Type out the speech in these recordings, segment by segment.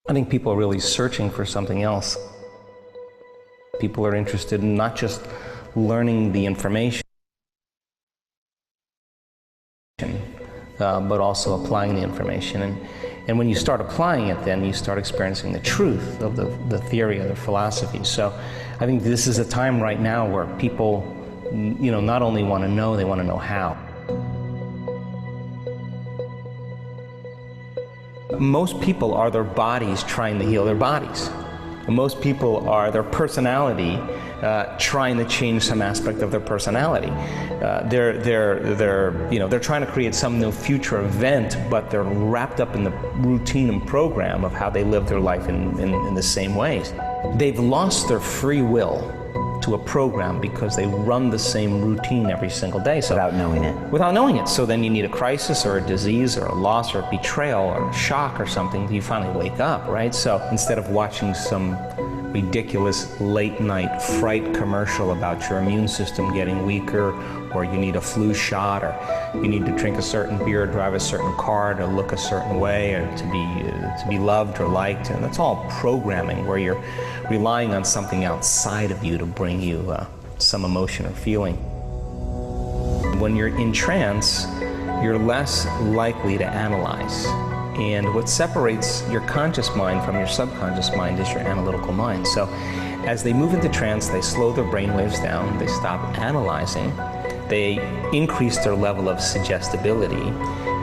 I think people are really searching for something else. People are interested in not just learning the information, but also applying the information. And when you start applying it, then you start experiencing the truth of the theory of the philosophy. So I think this is a time right now where people, not only want to know, they want to know how. Most people are their bodies trying to heal their bodies. Most people are their personality trying to change some aspect of their personality. They're trying to create some new future event, but they're wrapped up in the routine and program of how they live their life in the same ways. They've lost their free will to a program because they run the same routine every single day. So, without knowing it. Without knowing it. So then you need a crisis or a disease or a loss or a betrayal or a shock or something, you finally wake up, right? So instead of watching some ridiculous late-night fright commercial about your immune system getting weaker, or you need a flu shot, or you need to drink a certain beer, drive a certain car, to look a certain way, or to be loved or liked, and that's all programming where you're relying on something outside of you to bring you some emotion or feeling. When you're in trance, you're less likely to analyze. And what separates your conscious mind from your subconscious mind is your analytical mind. So as they move into trance, they slow their brain waves down, they stop analyzing, they increase their level of suggestibility.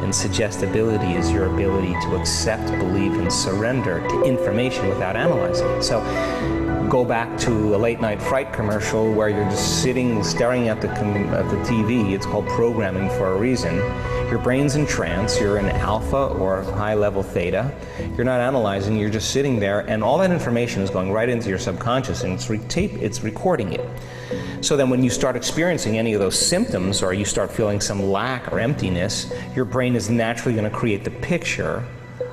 And suggestibility is your ability to accept, believe, and surrender to information without analyzing. So go back to a late-night fright commercial where you're just sitting, staring at the TV. It's called programming for a reason. Your brain's in trance, you're in alpha or high-level theta. You're not analyzing, you're just sitting there, and all that information is going right into your subconscious, and it's recording it. So then when you start experiencing any of those symptoms, or you start feeling some lack or emptiness, your brain is naturally going to create the picture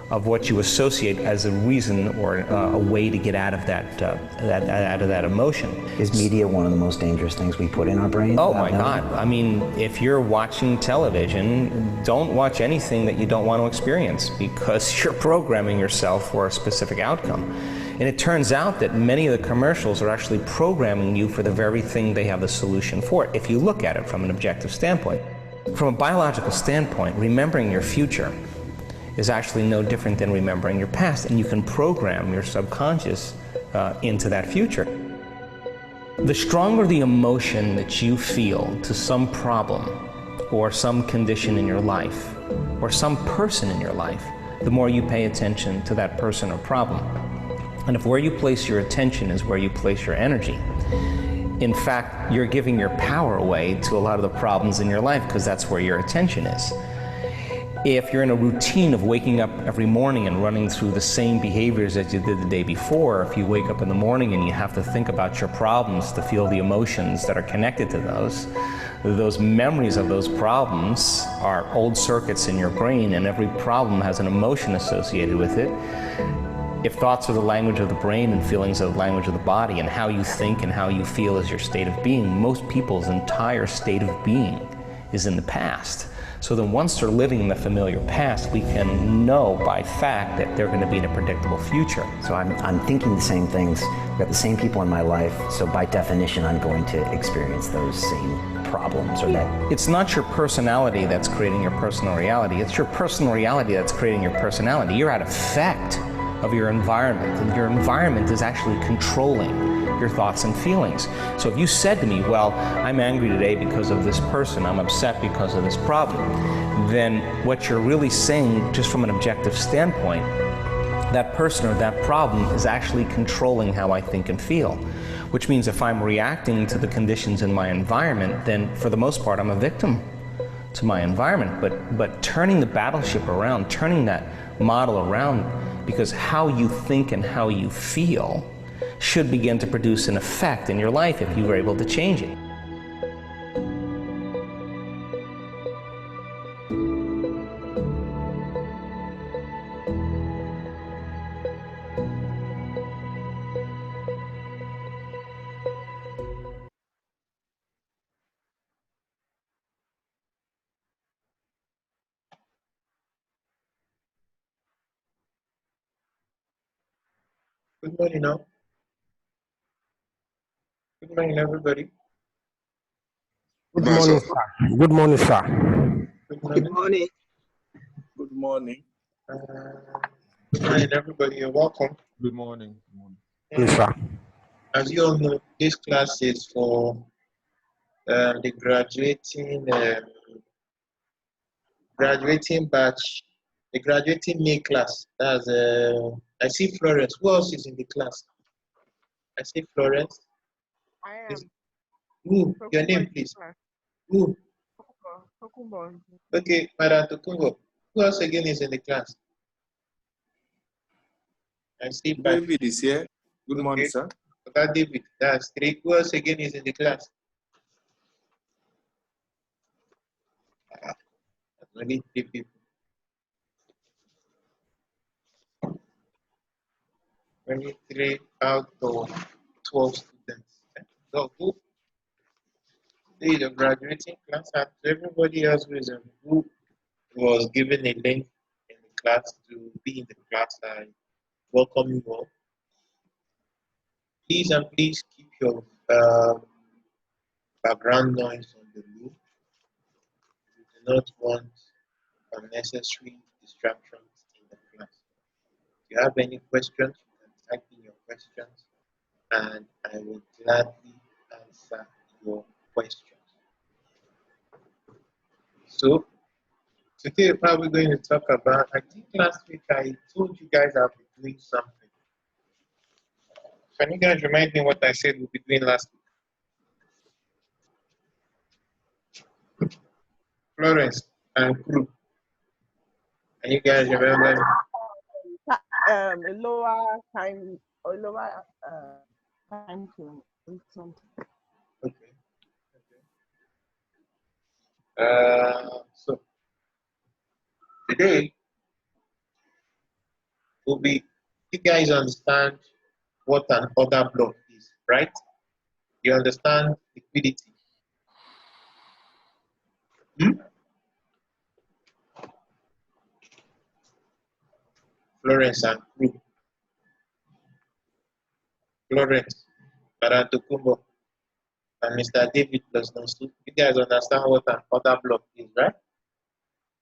of what you associate as a reason or a way to get out of that emotion. Is media one of the most dangerous things we put in our brain? Oh my God. I mean, if you're watching television, don't watch anything that you don't want to experience, because you're programming yourself for a specific outcome. And it turns out that many of the commercials are actually programming you for the very thing they have the solution for, if you look at it from an objective standpoint. From a biological standpoint, remembering your future is actually no different than remembering your past, and you can program your subconscious into that future. The stronger the emotion that you feel to some problem or some condition in your life or some person in your life, the more you pay attention to that person or problem. And if where you place your attention is where you place your energy, in fact, you're giving your power away to a lot of the problems in your life, because that's where your attention is. If you're in a routine of waking up every morning and running through the same behaviors that you did the day before, if you wake up in the morning and you have to think about your problems to feel the emotions that are connected to those memories of those problems are old circuits in your brain, and every problem has an emotion associated with it. If thoughts are the language of the brain and feelings are the language of the body, and how you think and how you feel is your state of being, most people's entire state of being is in the past. So then once they're living in the familiar past, we can know by fact that they're going to be in a predictable future. So I'm thinking the same things. I've got the same people in my life, so by definition I'm going to experience those same problems. Or that. It's not your personality that's creating your personal reality. It's your personal reality that's creating your personality. You're at effect of your environment, and your environment is actually controlling your thoughts and feelings. So if you said to me, well, I'm angry today because of this person, I'm upset because of this problem, then what you're really saying, just from an objective standpoint, that person or that problem is actually controlling how I think and feel. Which means if I'm reacting to the conditions in my environment, then for the most part I'm a victim to my environment. But turning the battleship around, turning that model around, because how you think and how you feel should begin to produce an effect in your life if you were able to change it. Good morning, now. Good morning, everybody. Good morning, sir. Good morning, sir. Good morning. Good morning. Good morning. Good morning, everybody. You're welcome. Good morning. Good morning. Good morning, sir. As you all know, this class is for the graduating batch, the graduating May class. That's I see Florence. Who else is in the class? I see Florence. I am. Who? Your name, please. Who? Tokumbo. Okay, Madam Tokungo. Who else again is in the class? I see David is here. Good morning, Okay. sir. That David. That's 3. Who else again is in the class? Only 3 people. Only 3 out of 12 students. So who is the graduating class? And to everybody else who was given a link in the class to be in the class, I welcome you all. Please and please keep your background noise on the low. We do not want unnecessary distractions in the class. If you have any questions, you can type in your questions and I will gladly answer your questions. So today what we're going to talk about, I think last week I told you guys I'll be doing something. Can you guys remind me what I said we'll be doing last week? Florence and crew. Can you guys remember? A lower time or lower time frame. Something. Okay. So today will be, you guys understand what an order block is, right? You understand liquidity? Florence and crew. Florence, Madam Tokumbo, and Mr. David plus Nonsu. You guys understand what an order block is, right?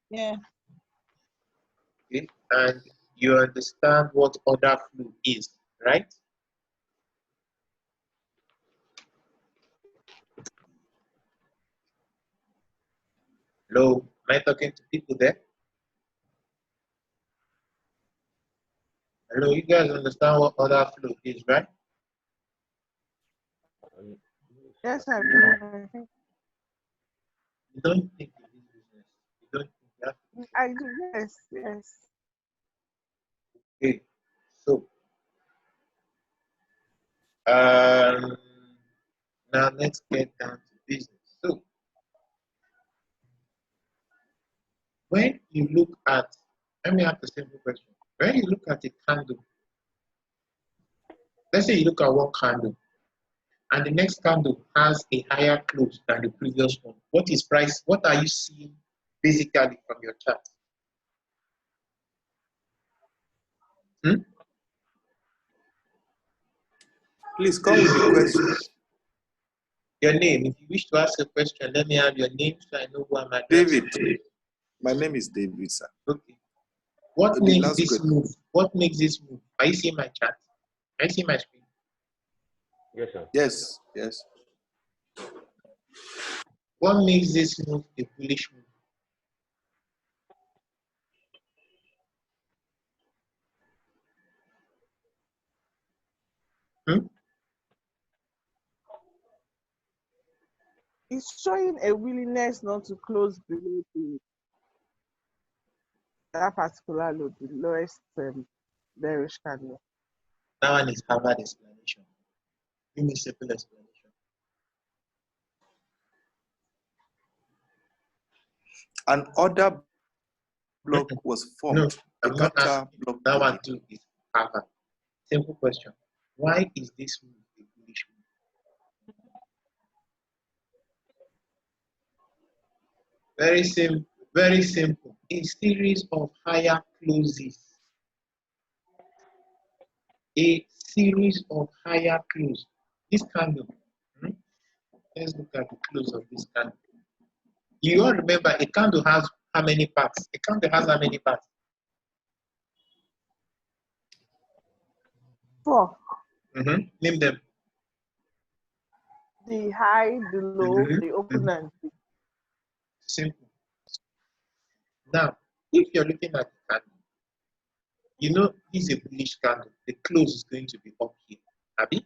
Yeah. Okay. And you understand what order flow is, right? Hello, am I talking to people there? Hello, you guys understand what order flow is, right? Yes, I think. You don't think it is business. You don't think that. I do. Yes, yes. Okay. So, now let's get down to business. So, when you look at, let me ask a simple question. When you look at a candle, let's say you look at one candle, and the next candle has a higher close than the previous one. What is price? What are you seeing basically from your chart? Please come with the question. Your name. If you wish to ask a question, let me have your name so I know who I'm addressing. David. My name is David, sir. Okay. What The makes last this question. move? What makes this move? Are you seeing my chart? Are you seeing my screen? Yes, sir. Yes, yes. What makes this move a bullish move? It's showing a willingness not to close below that particular low, the lowest bearish candle. That one is Harvard explanation. Give me a simple explanation. An order block was formed. No, I'm not capital asking. block. That one too is Harvard. Simple question. Why is this move a bullish move? Very simple. Very simple. A series of higher closes. A series of higher close. This candle. Let's look at the close of this candle. You all remember a candle has how many parts? A candle has how many parts? 4. Name them. The high, the low, the open, and the... Simple. Now, if you're looking at the candle, you know this is a bullish candle. The close is going to be up here, Abby,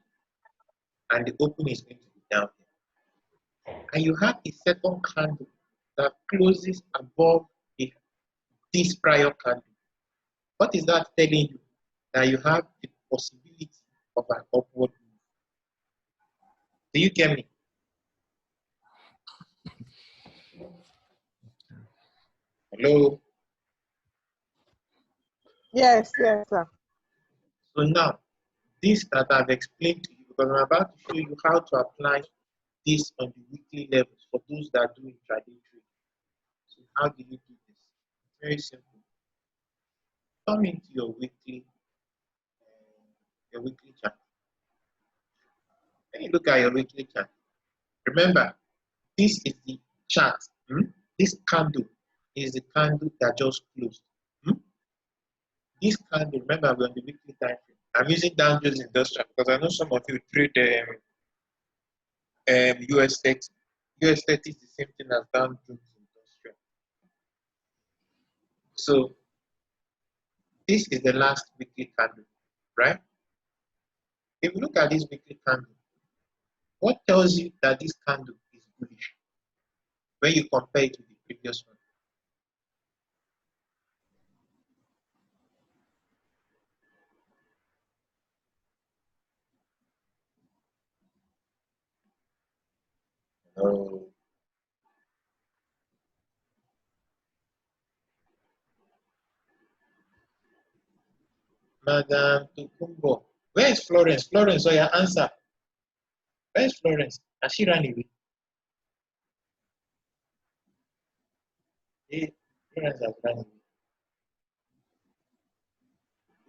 and the open is going to be down here. And you have a second candle that closes above this prior candle. What is that telling you? That you have the possibility of an upward move. Do you get me? Hello? Yes, yes, sir. So now, this that I've explained to you, because I'm about to show you how to apply this on the weekly levels for those that do intraday trade. So how do you do this? Very simple. Come into your weekly chart. When you look at your weekly chart, remember, this is the chart. This candle is the candle that just closed. This candle, remember, we're on the weekly time frame. I'm using Dow Jones Industrial because I know some of you trade US 30. US 30 is the same thing as Dow Jones Industrial. So this is the last weekly candle, right? If you look at this weekly candle, what tells you that this candle is bullish when you compare it to the previous one? Oh. Madam Tukumbo. Where is Florence? Florence, or your answer? Where is Florence? Has she run away? Hey, Florence has run away.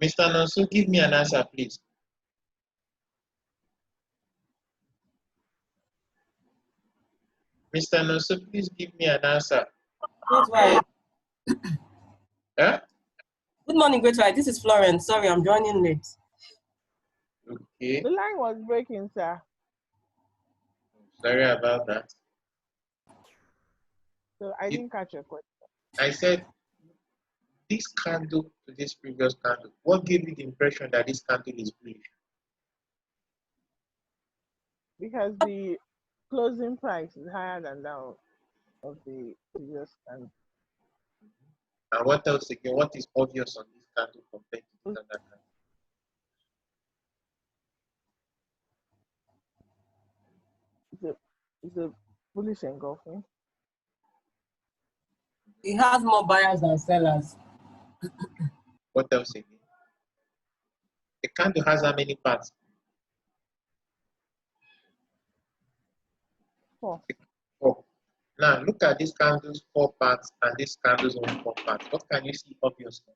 Mr. Nonso, give me an answer, please. Mr. Nonso, please give me an answer. Great White. Huh? Good morning, Great White. This is Florence. Sorry, I'm joining late. Okay. The line was breaking, sir. Sorry about that. So I didn't catch your question. I said this candle to this previous candle. What gave you the impression that this candle is bullish? Because the closing price is higher than that of the previous candle. And what else again? What is obvious on this candle compared to this other candle? The bullish engulfing. It has more buyers than sellers. What else again? The candle has how many parts? 4. 4. Now look at this candle's 4 parts and this candle's only 4 parts. What can you see obviously?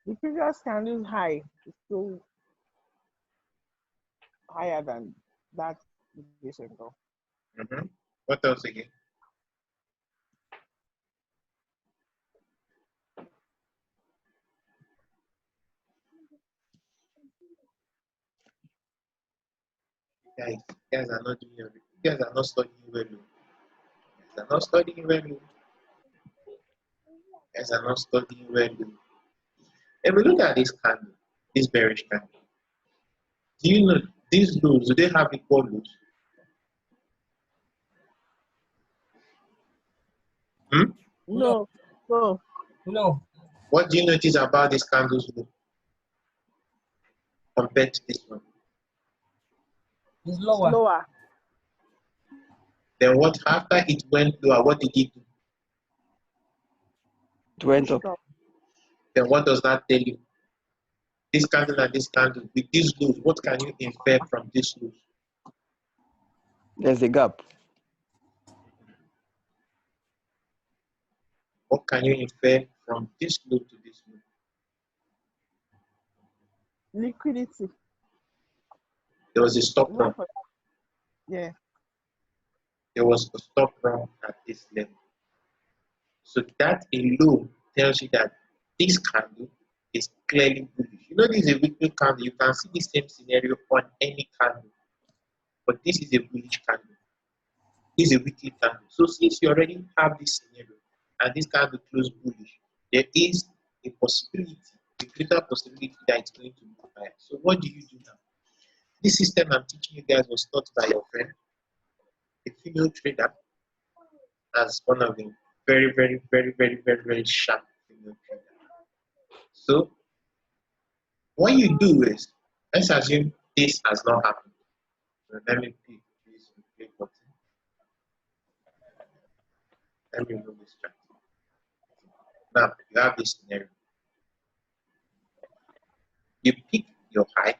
The previous candle's high is still higher than that bullish engulf. What else again? Guys are not doing it. You guys are not studying well. You guys are not studying well. You guys are not studying well. If we look at this candle, this bearish candle, do you know these lows, do they have equal lows? No, no. No. What do you notice about this candle's low compared to this one? It's lower. Lower. Then what after it went lower, what did it do? It went up. Then what does that tell you? This candle and this candle, with these lows, what can you infer from this lows? There's a gap. What can you infer from this low to this low? Liquidity. There was a stop Why run. for yeah. There was a stop run at this level. So that alone tells you that this candle is clearly bullish. You know, this is a weekly candle. You can see the same scenario on any candle, but this is a bullish candle. This is a weekly candle. So since you already have this scenario and this candle closed bullish, there is a possibility, a greater possibility that it's going to move higher. So what do you do now? This system I'm teaching you guys was taught by your friend, a female trader, as one of the very sharp female traders. So what you do is, let's assume this has not happened. So let me pick this replay button. Let me remove this chart. Now you have this scenario. You pick your high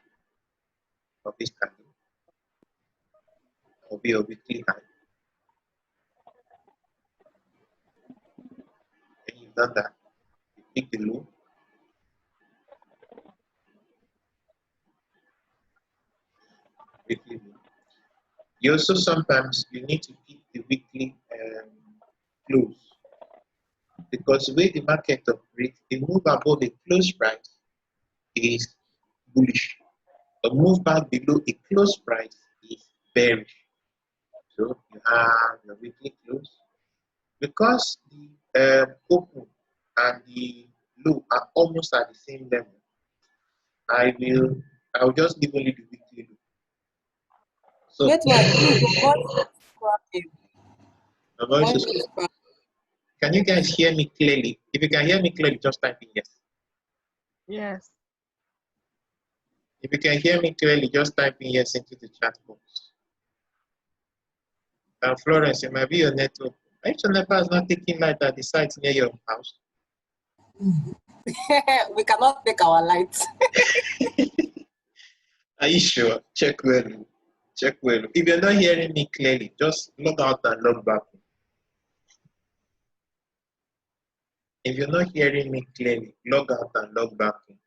of this candle, or be a weekly high. When you've done that, you pick the low. Weekly low. You also sometimes you need to pick the weekly close, because the way the market operates, the move above the close price is bullish. A move back below a close price is bearish. So you have your weekly close. Because the open and the low are almost at the same level, I'll just give only the weekly low. So Wait, why? Please, your voice is cracking. my voice Voice is is cracking. Can you guys hear me clearly? If you can hear me clearly, just type in yes. Yes. If you can hear me clearly, just type in yes into the chat box. And Florence, it might be your network. Actually, NEPA is not taking light at the site near your house. We cannot take our lights. Are you sure? Check well. Check well. If you're not hearing me clearly, just log out and log back. If you're not hearing me clearly, log out and log back in.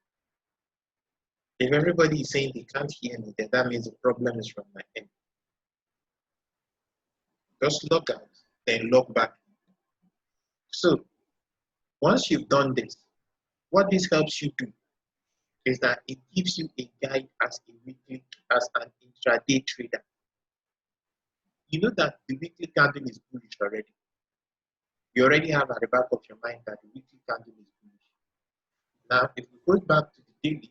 If everybody is saying they can't hear me, then that means the problem is from my end. Just log out, then log back in. So, once you've done this, what this helps you do is that it gives you a guide as an intraday trader. You know that the weekly candle is bullish already. You already have at the back of your mind that the weekly candle is bullish. Now, if we go back to the daily,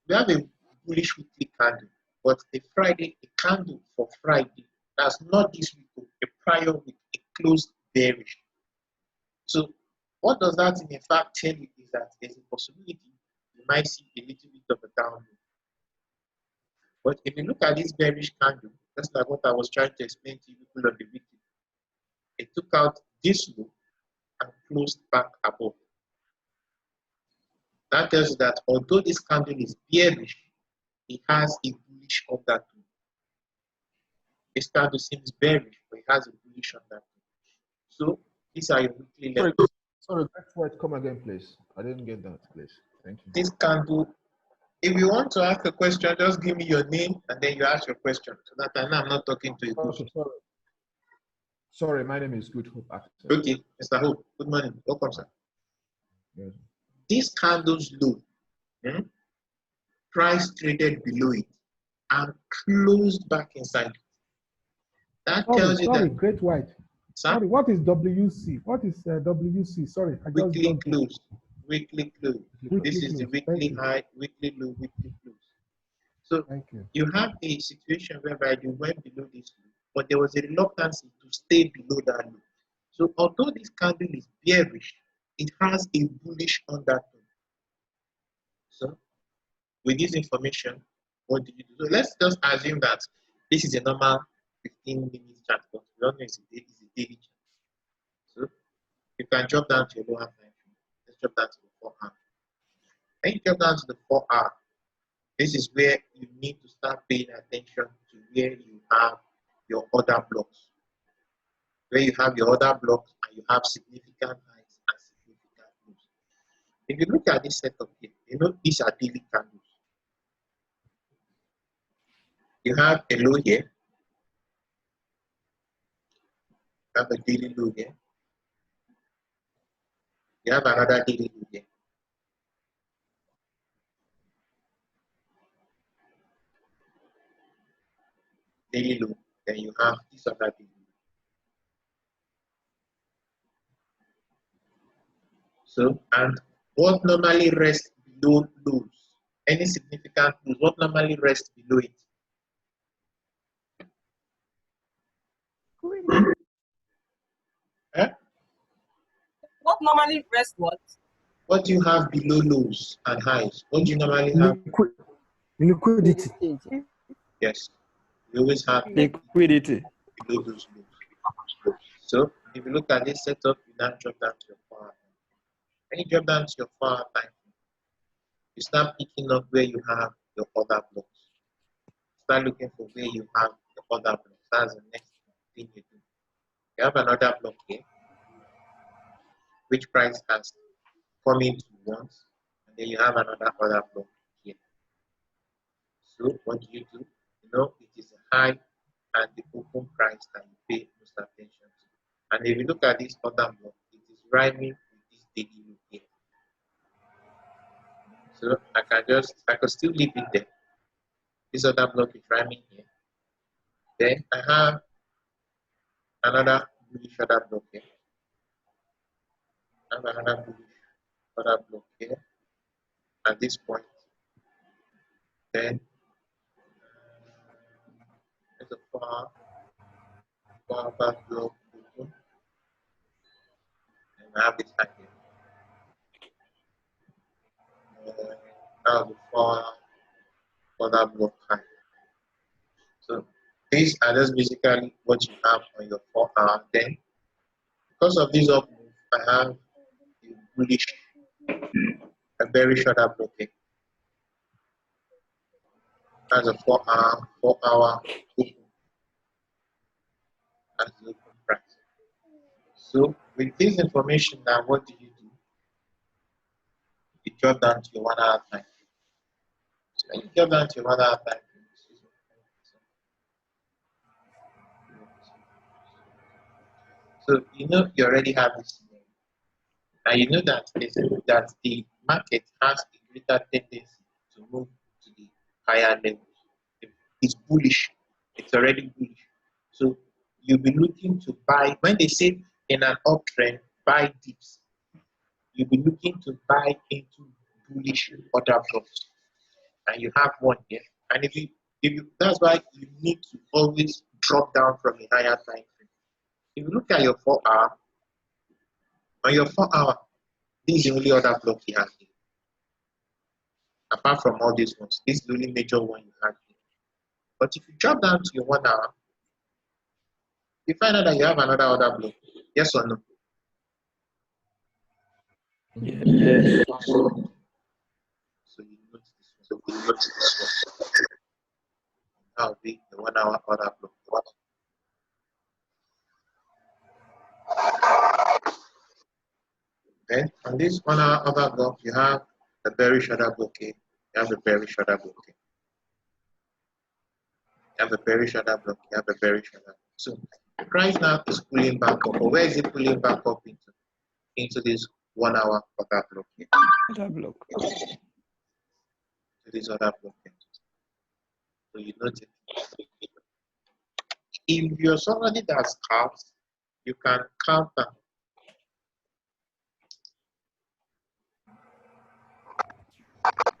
we have a bullish weekly candle, but a candle for Friday, that's not this week, a prior week, it closed bearish. So, what does that in fact tell you is that there's a possibility you might see a little bit of a down move. But if you look at this bearish candle, that's like what I was trying to explain to you people on the weekly. It took out this low and closed back above. That tells you that although this candle is bearish, it has a bullish undertone. This candle seems bearish, but it has a bullish undertone. So these are your weekly levels. Sorry, that's why come again, please. I didn't get that, please. Thank you. This candle, if you want to ask a question, just give me your name and then you ask your question. So that I know I'm not talking to you. Okay, sorry. Sorry, my name is Good Hope Actor. Okay, Mr. Hope, good morning. Welcome, sir. Yes. This candle's low, price traded below it and closed back inside it. That tells you that. Great White. Sir? Sorry, what is WC? What is WC? Sorry, I just Weekly don't get it. close. Weekly close. Weekly This is the close. Thank weekly you. high, weekly low, weekly close. So Thank you. you have a situation whereby you went below this low, but there was a reluctance to stay below that low. So although this candle is bearish, it has a bullish undertone. So with this information, what do you do? So let's just assume that this is a normal 15-minute chart, but we don't know it's a daily chart. So you can drop down to your lower time frame. Let's drop down to the 4 hour. When you drop down to the 4 hour, this is where you need to start paying attention to where you have your other blocks. Where you have your other blocks and you have significant highs and significant lows. If you look at this setup here, You know, these are daily candles. You have a low here. You have a daily low here. You have another daily low here. Daily low. Then you have this other daily low. So, and what normally rests below lows? Any significant lows? What normally rests below it? Huh? What normally rests what? What do you have below lows and highs? What do you normally have? Liquidity. Yes, you always have Liquidity. below those lows. So if you look at this setup, you now drop down to your far. When you drop down to your far time, you start picking up where you have your other blocks. Start looking for where you have the other blocks. That's the next thing you do. You have another block here, which price has come into once, and then you have another other block here. So what do? You know, it is a high and the open price that you pay most attention to. And if you look at this other block, it is rhyming with this daily look here. So I could still leave it there. This other block is rhyming here. Then I have another bullish other block here. I have another bullish other block here at this point. Then there's a far back block open. And I have this high here. I have a far other block high. So these are just basically what you have on your 4 hour. Then because of this up move, I have a bullish, a very short up block here. That's a 4 hour open. That's the open price. So with this information now, what do? You drop down to your 1 hour time. So when you drop down to your 1 hour time, so you know you already have this. And you know that the market has a greater tendency to move to the higher levels. It's bullish. It's already bullish. So you'll be looking to buy. When they say in an uptrend, buy dips, you'll be looking to buy into bullish order blocks. And you have one here. And if you that's why you need to always drop down from a higher time frame. If you look at your 4 hour, on your 4 hour, this is the only other block you have here. Apart from all these ones, this is the only major one you have here. But if you drop down to your 1 hour, you find out that you have another other block. Yes or no? Yes. So you notice this one. So you notice this one. That will be the 1 hour other block. Then on this 1 hour other block, you have the very shorter block here. You have a very shorter block here. You have a very shorter block. You have a very shorter block. So the price now is pulling back up. Or where is it pulling back up into? Into this 1 hour other block here. Other block. To this other block here. So you notice. If you're somebody that scalps, you can counter.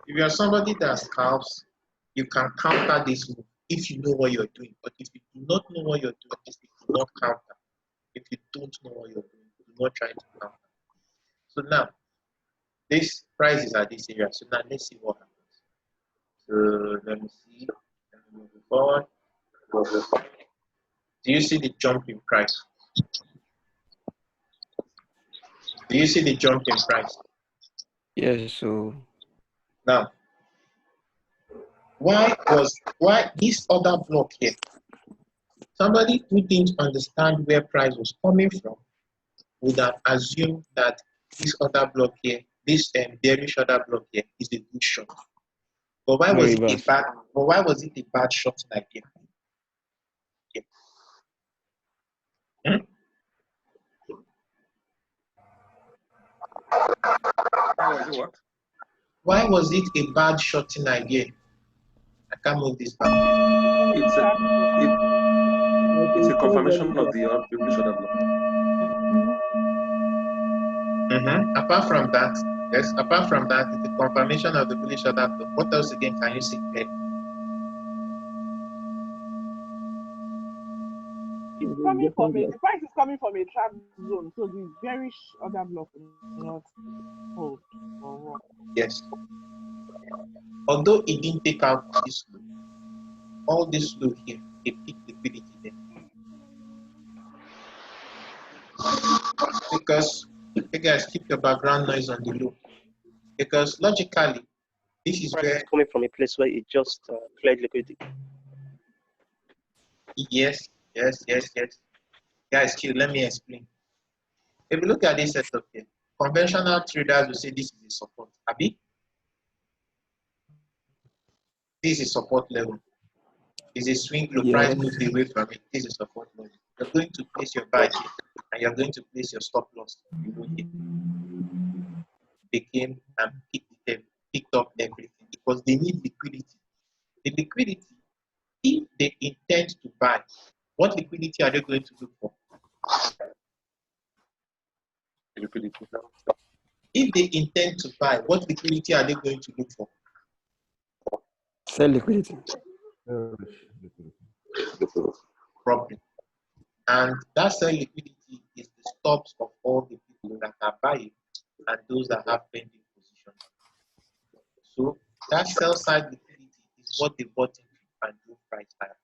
If you're somebody that scalps, you can counter this move if you know what you're doing. But if you do not know what you're doing, you do not counter. If you don't know what you're doing, do not try to counter. So now, this price is at this area. So now let's see what happens. So let me see. Let me move forward. Do you see the jump in price? Do you see the jump in price? Yes, so Now, why this other block here? Somebody who didn't understand where price was coming from would have assumed that this other block here this bearish order block here is a good shot. But why No was it a reverse. bad? But why was it a bad shot like here? Hmm? Why was it a bad shorting idea? I can't move this back. It's a confirmation of the previous order block. Apart from that, yes, apart from that, it's a confirmation of the bullish order block. What else again can you see clearly? It's coming from the price is coming from a trap zone, so the bearish order block will not hold or work. Yes. Although it didn't take out this low, all this low here, a peak liquidity there. Because you guys keep your background noise on the low. Because logically, this is Price where is coming from a place where it just cleared liquidity. yes. Guys, chill, let me explain. If you look at this setup here, conventional traders will say this is a support. Abi? This is support level. It's a swing low, price moved away from it. This is support level. You're going to place your buy here, and you're going to place your stop loss below here. They came and picked up everything because they need liquidity. The liquidity, if they intend to buy, what liquidity are they going to look for? Liquidity. If they intend to buy, what liquidity are they going to look for? Sell liquidity. Problem. And that sell liquidity is the stops of all the people that are buying and those that have pending positions. So that sell side liquidity is what they bought into and drove price higher.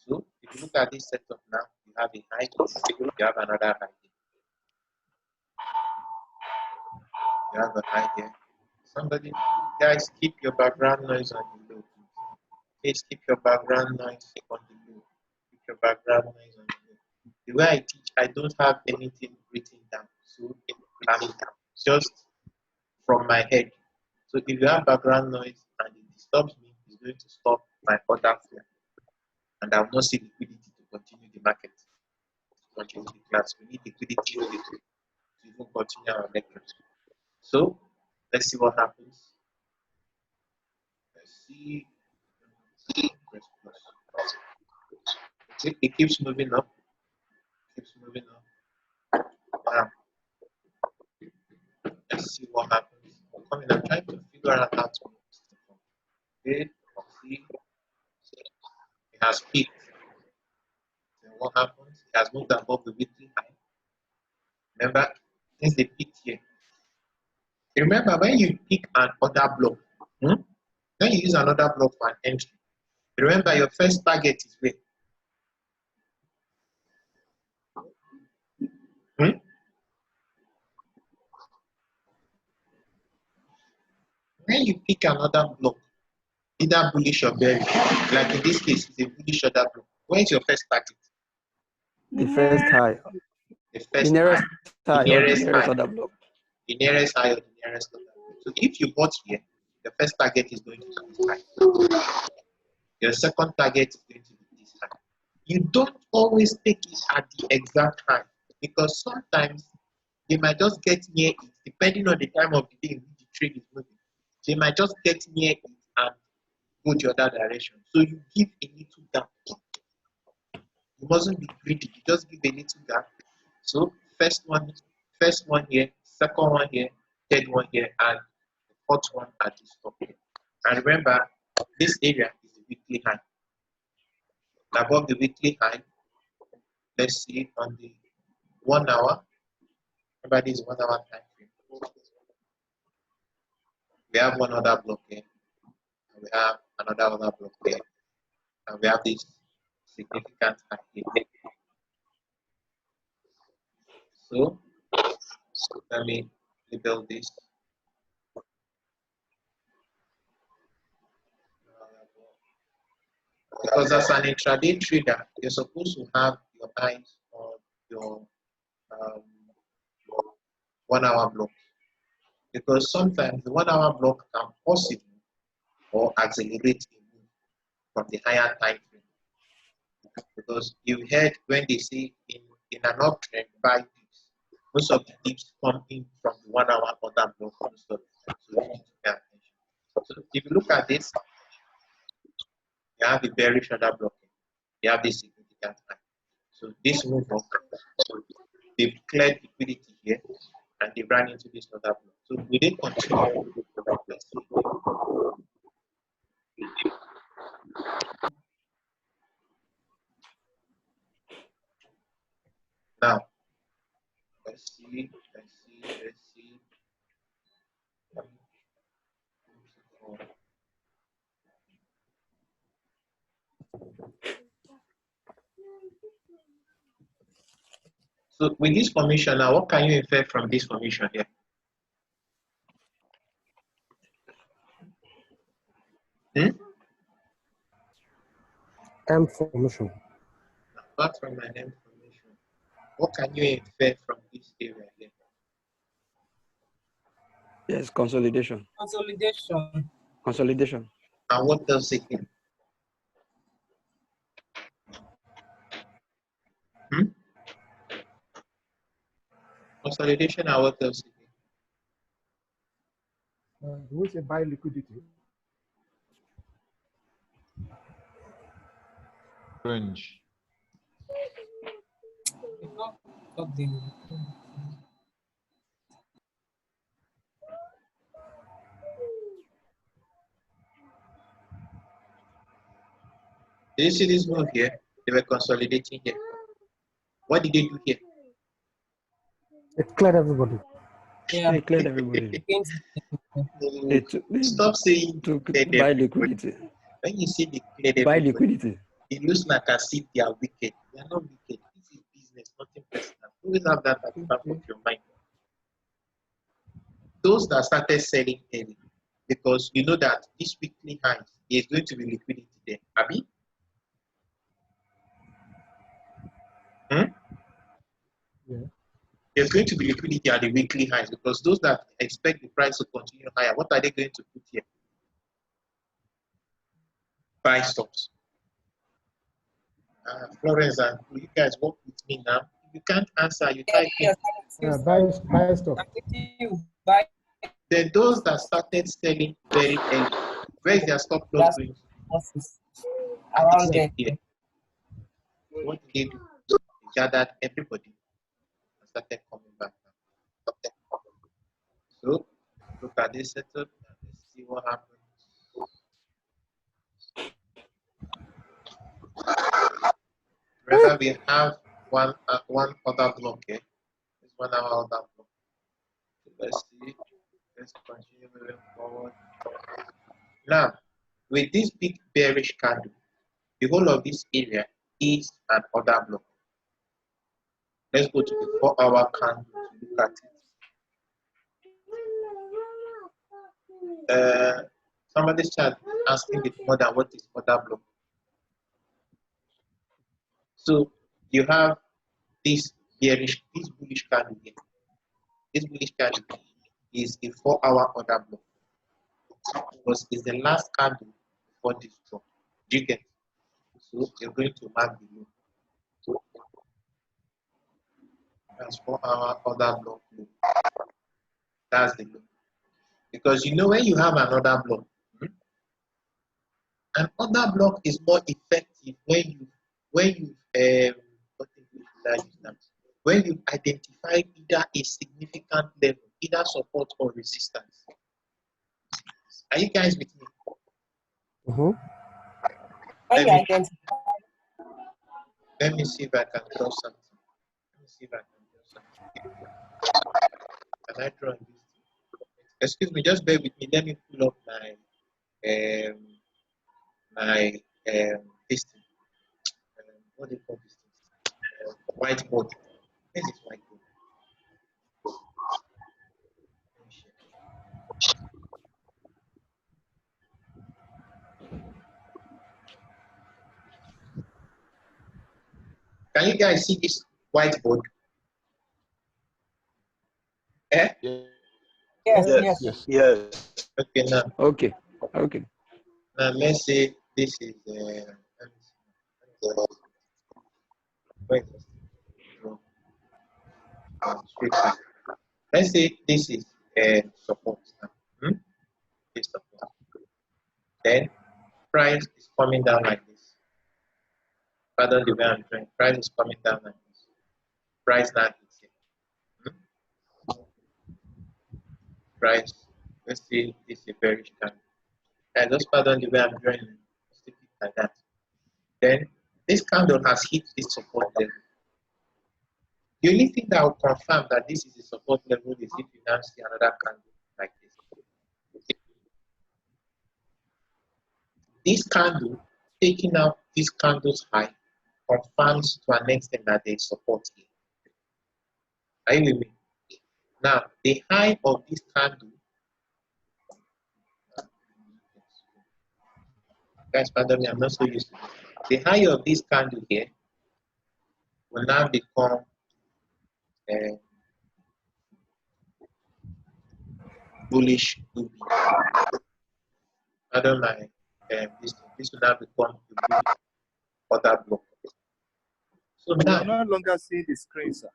So if you look at this setup now, you have a high here, you have another high here. You have a high here. Somebody, guys, keep your background noise on the low. Please keep your background noise on the low. Keep your background noise on the low. The way I teach, I don't have anything written down. So I'm just from my head. So if you have background noise and it disturbs me, it's going to stop my order flow. And I will not see liquidity to continue the market. To continue the class. We need liquidity to even continue our lectures. So let's see what happens. Let's see. It keeps moving up. Keeps moving up. Now, let's see what happens. I'm trying to figure out how to move this thing. Okay, see, it has peaked. Then what happens? It has moved above the weekly high. Remember, since they peaked here. Remember, when you pick an order block, when you use another block for an entry, remember your first target is where? When you pick another block, either bullish or bearish, like in this case, it's a bullish order block. Where is your first target? The first high. The first The nearest high. The nearest high. Order block. The nearest high or the nearest order block. So if you bought here, the first target is going to be this high. Your second target is going to be this high. You don't always take it at the exact high because sometimes they might just get near it, depending on the time of the day in which the trade is moving. They might just get near it and go the other direction. So you give a little gap. You mustn't be greedy. You just give a little gap. So first one here, second one here, third one here, and the fourth one at the top here. And remember, this area is the weekly high. Above the weekly high, let's see on the 1 hour. Remember, this is 1 hour time frame. We have one other block here. And we have another block there. And we have this significant high here. So let me label this. Because as an intraday trader, you're supposed to have your eyes on your 1 hour block. because sometimes the 1 hour block can possibly or accelerate a move from the higher time frame. Because you heard when they say in an uptrend, buy dips. Most of the dips come in from the 1 hour order block most of the time. So you need to pay attention. So if you look at this, you have the bearish order block. You have this significant high. So this move up, so they've cleared liquidity here and they ran into this other block. So will they continue? Let's see. Now, let's see. So with this formation now, what can you infer from this formation here? M formation. Apart from an M formation, what can you infer from this area here? Yes, consolidation. Consolidation. And what else again? Consolidation and what else again? We say buy liquidity. Range. Did you see this move here? They were consolidating here. What did they do here? It cleared everybody. Yeah, it cleared everybody. Stop saying to buy liquidity. When you see the cleared buy liquidity, it looks like as if they are wicked. They are not wicked. This is business, nothing personal. Always have that at the back of your mind. Those that started selling early, because you know that this weekly high is going to be liquidity there. Abi? Yeah. There's going to be liquidity at the weekly highs because those that expect the price to continue higher, what are they going to put here? Buy stocks. Florence and you guys work with me now. If you can't answer, you type in. Buy stock. Then those that started selling very early, where is their stop loss going? Around there. What did they do? They gathered everybody and started coming back now. So look at this setup and let's see what happens. Remember, we have one other block here. This 1 hour other block. So let's see. Let's continue moving forward. Now, with this big bearish candle, the whole of this area is an order block. Let's go to the 4 hour candle to look at it. Somebody's chat asking the mother what is order block. So you have this bearish, this bullish candle here. This bullish candle is a 4 hour order block because it's the last candle before this drop. Do you get? So you're going to mark the low. So that's 4 hour order block low. That's the low. Because you know when you have another block, an order block is more effective when you identify either a significant level, either support or resistance. Are you guys with me? Let me see if I can draw something. Can I draw this? Excuse me, just bear with me. Let me pull up my this thing. What do you call this thing? Whiteboard. This is whiteboard. Can you guys see this whiteboard? Yeah. Yes. Yes. Okay, now. Okay. Okay. Now let's say this is wait, straight line. Let's say this is support now. This support. Then price is coming down like this. Pardon the way I'm doing. Price is coming down like this. Price now is here. Price. Let's say this is a bearish candle. And just pardon the way I'm drawing. Stick it like that. Then this candle has hit this support level. The only thing that will confirm that this is a support level is if you now see another candle like this. This candle, taking out this candle's high, confirms to an extent that there is support here. Are you with me? Now, the high of this candle, guys, pardon me, I'm not so used to this. The high of this candle here will now become bullish UB. Pardon my this will now become a bullish other block. So We now, are no longer seeing the screen, sir.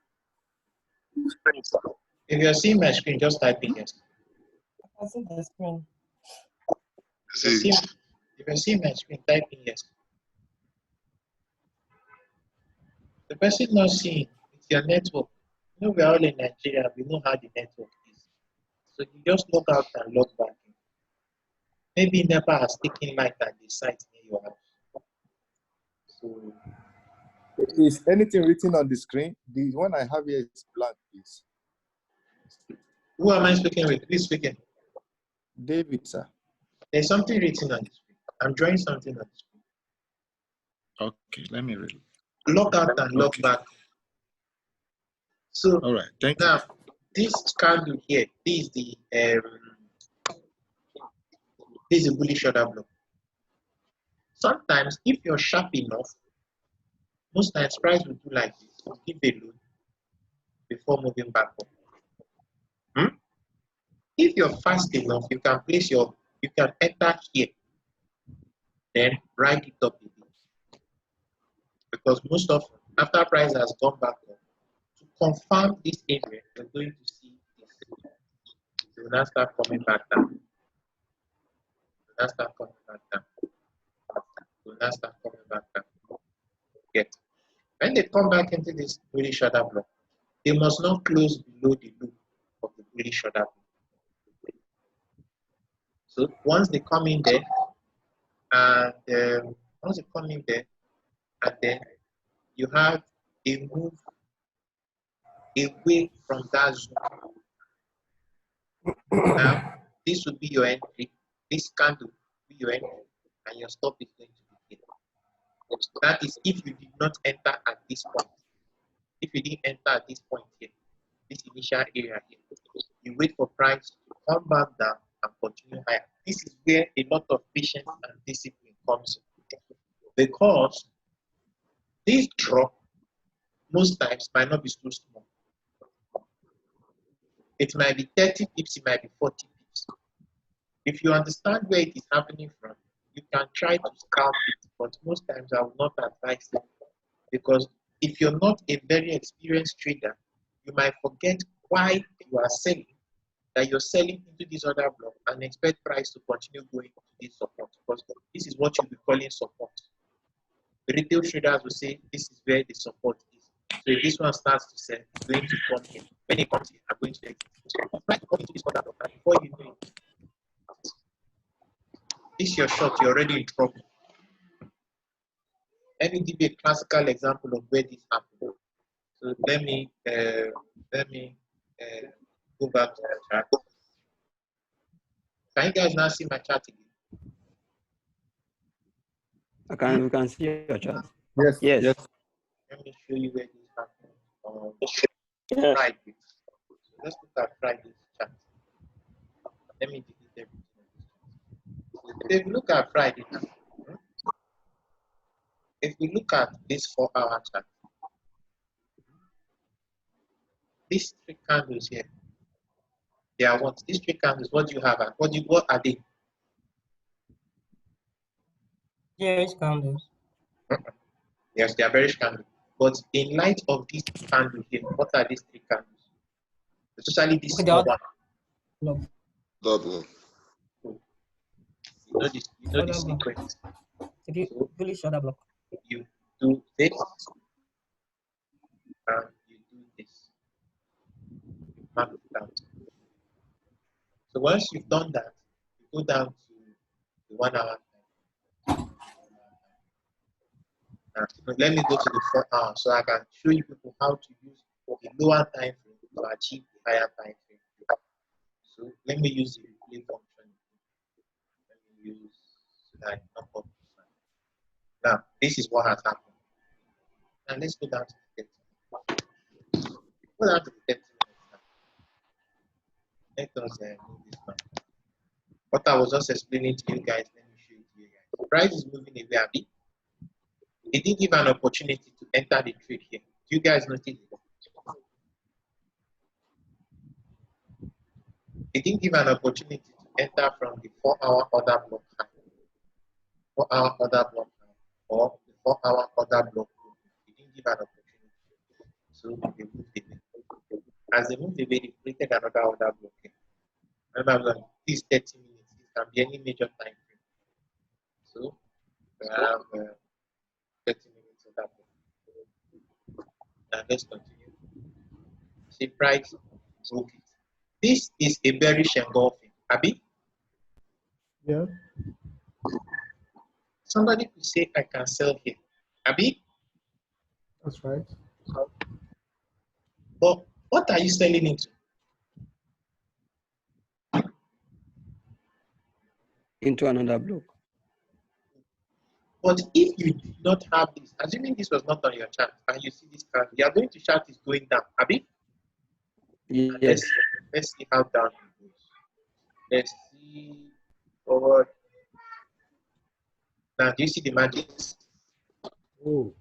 if you're seeing my screen, just type in yes. I see the screen. If you're seeing my screen, type in yes. The person not seeing, it's your network. You know, we're all in Nigeria, we know how the network is. So you just log out and log back in. Maybe NEPA has taken light at the site near your house. So, is anything written on the screen? The one I have here is blank, please. who am I speaking with? Who is speaking? David, sir. There's something written on the screen. I'm drawing something on the screen. Okay, let me read. Log out and log back. So, all right, thank you. Now, this candle here, this is a bullish order block. Sometimes, if you're sharp enough, most times price will do like this. Will give a load before moving back up. If you're fast enough, you can enter here, then write it up a bit. Because most often, after price has gone back up, to confirm this area, you're going to see this. It will now start coming back down. It will now start coming back down. It will now start coming back down. Get. When they come back into this bullish order block, they must not close below the loop of the bullish order block. So once they come in there, and then you have a move away from that zone. Now, this would be your entry. This candle will be your entry, and your stop is going to be here. That is if you did not enter at this point. If you didn't enter at this point here, this initial area here, you wait for price to come back down and continue higher. This is where a lot of patience and discipline comes in. Because this drop, most times, might not be so small. It might be 30 pips, it might be 40 pips. If you understand where it is happening from, you can try to scalp it, but most times I will not advise it. Because if you're not a very experienced trader, you might forget why you are selling, that you're selling into this other block and expect price to continue going to this support. Because this is what you'll be calling support. The retail traders will say this is where the support is. So if this one starts to sell, it's going to come in. When it comes in, I'm going to exit. So try to come into this other block, and before you know it, this is your shot, you're already in trouble. Let me give you a classical example of where this happened. So let me go back to the chart. Can you guys now see my chart again? We can see your chart. Yes. Yes. Yes. Let me show you where this happened on Friday. So let's look at Friday's chart. Let me delete everything. So if we look at Friday now, if we look at this 4-hour chart, these three candles here, They are what? These 3 candles, what do you have? What are they? Bearish candles. Yes, they are bearish candles. But in light of this candle here, what are these 3 candles? Especially this small one. Double. You know the sequence. So Bullish order block. you do this and you do this. You mark it out. So once you've done that, you go down to the 1 hour time. Let me go to the 4 hour so I can show you people how to use the lower time frame to achieve the higher time frame. So let me use the replay function. Let me use so that I knock up. Now this is what has happened. Now let's go down to the 30. Go down to the 30 minutes now. Let us move this now. What I was just explaining to you guys, let me show it to you guys. The price is moving away a bit. It didn't give an opportunity to enter the trade here. Do you guys notice it? It didn't give an opportunity to enter from the 4 hour order block high, 4 hour order block high, or the 4 hour order block. It didn't give an opportunity. So they moved away. As they moved away, they created another order block here. Remember, this 30 minutes, it can be any major time frame. So we have 30 minutes of that block. Now let's continue. See, price broke it. This is a bearish engulfing. Abi? Yeah. Somebody could say I can sell here. Abi? That's right. But what are you selling into? Into another block. But if you did not have this, assuming this was not on your chart, and you see this card, you are going to chart is going down. Abi? Yes. Let's see how down it goes. Let's see forward. Now, do you see the margins? Oh.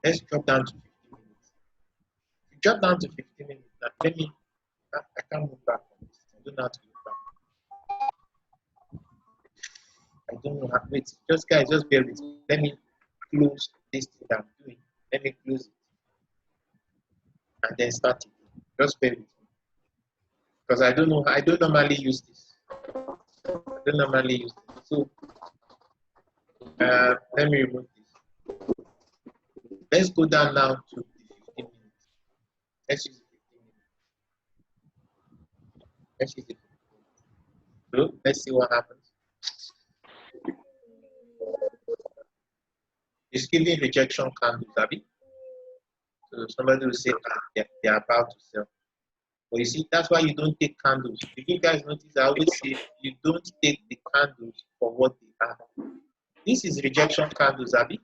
Let's drop down to 15 minutes. If you drop down to 15 minutes, now let me, I can't move back on this. I don't know how to move back. I don't know how, wait, just guys, just bear with me. Let me close this thing that I'm doing. Let me close it. And then start it. Just bear with me. Because I don't know, I don't normally use this. I don't normally use this. So, let me remove this. Let's go down now to the 15 minutes. Let's use the 15 minutes. Let's use the 15 minutes. So, let's see what happens. It's giving rejection candles, Abby. So somebody will say, they're about to sell. But you see, that's why you don't take candles. If you guys notice, I always say you don't take the candles for what they are. This is rejection candles, Abby.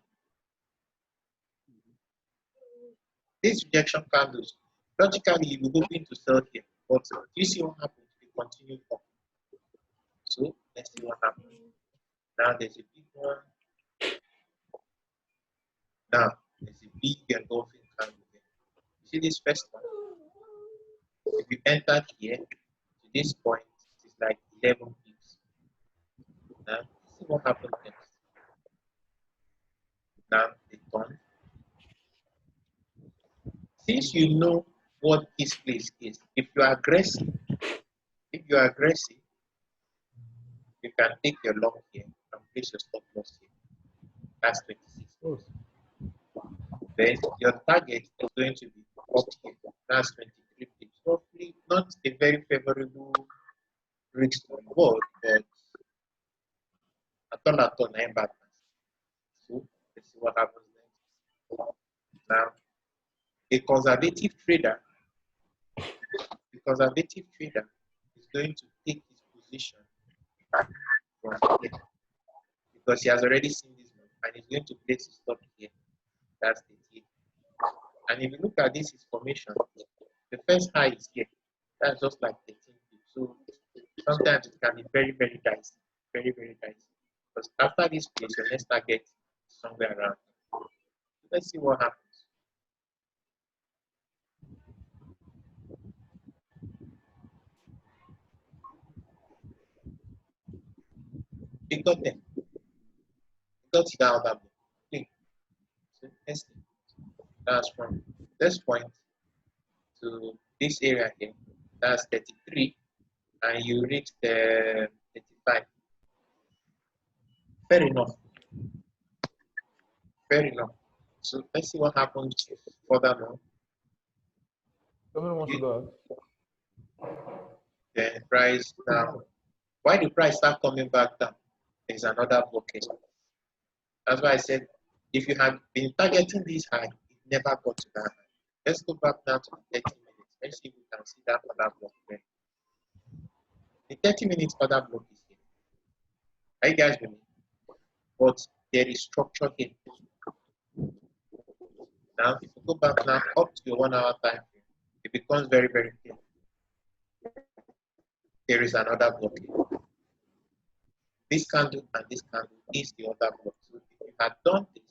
These rejection candles, logically, you will hoping to sell here. But you see what happens? We continue up. So let's see what happens. Now there's a big one. Now there's a big engulfing candle here. You see this first one? If you enter here to this point, it's like 11 pips. Now see what happens next. Now they turn. Since you know what this place is, if you are aggressive, you can take your long here and place your stop loss here. That's 26 pips. Then your target is going to be up here. That's 23 pips. Hopefully not a very favorable risk to reward, but at all, 9 bad. So let's see what happens next. Now, a conservative trader is going to take his position from here because he has already seen this one and he's going to place his stop here. That's the T. And if you look at this, his formation, the first high is here. That's just like 13 pips. So sometimes it can be very, very dicey. Very, very dicey. Because after this place, your next target is somewhere around. Let's see what happens. It got them. It got to that other block. Okay. So let's see. That's from this point to this area here. That's 33. And you reach the 35. Fair enough. Fair enough. So let's see what happens further now. Someone wants to go. The price now. Why the price start coming back down? There's another blockage. That's why I said if you had been targeting this high, it never got to that high. Let's go back now to the 30 minutes. Let's see if we can see that other block there. The 30 minutes other block is here. Are you guys with me? But there is structure here. Now, if you go back now up to your 1 hour time frame, it becomes very, very clear. There is another block here. This candle and this candle is the other block. So if you had done this,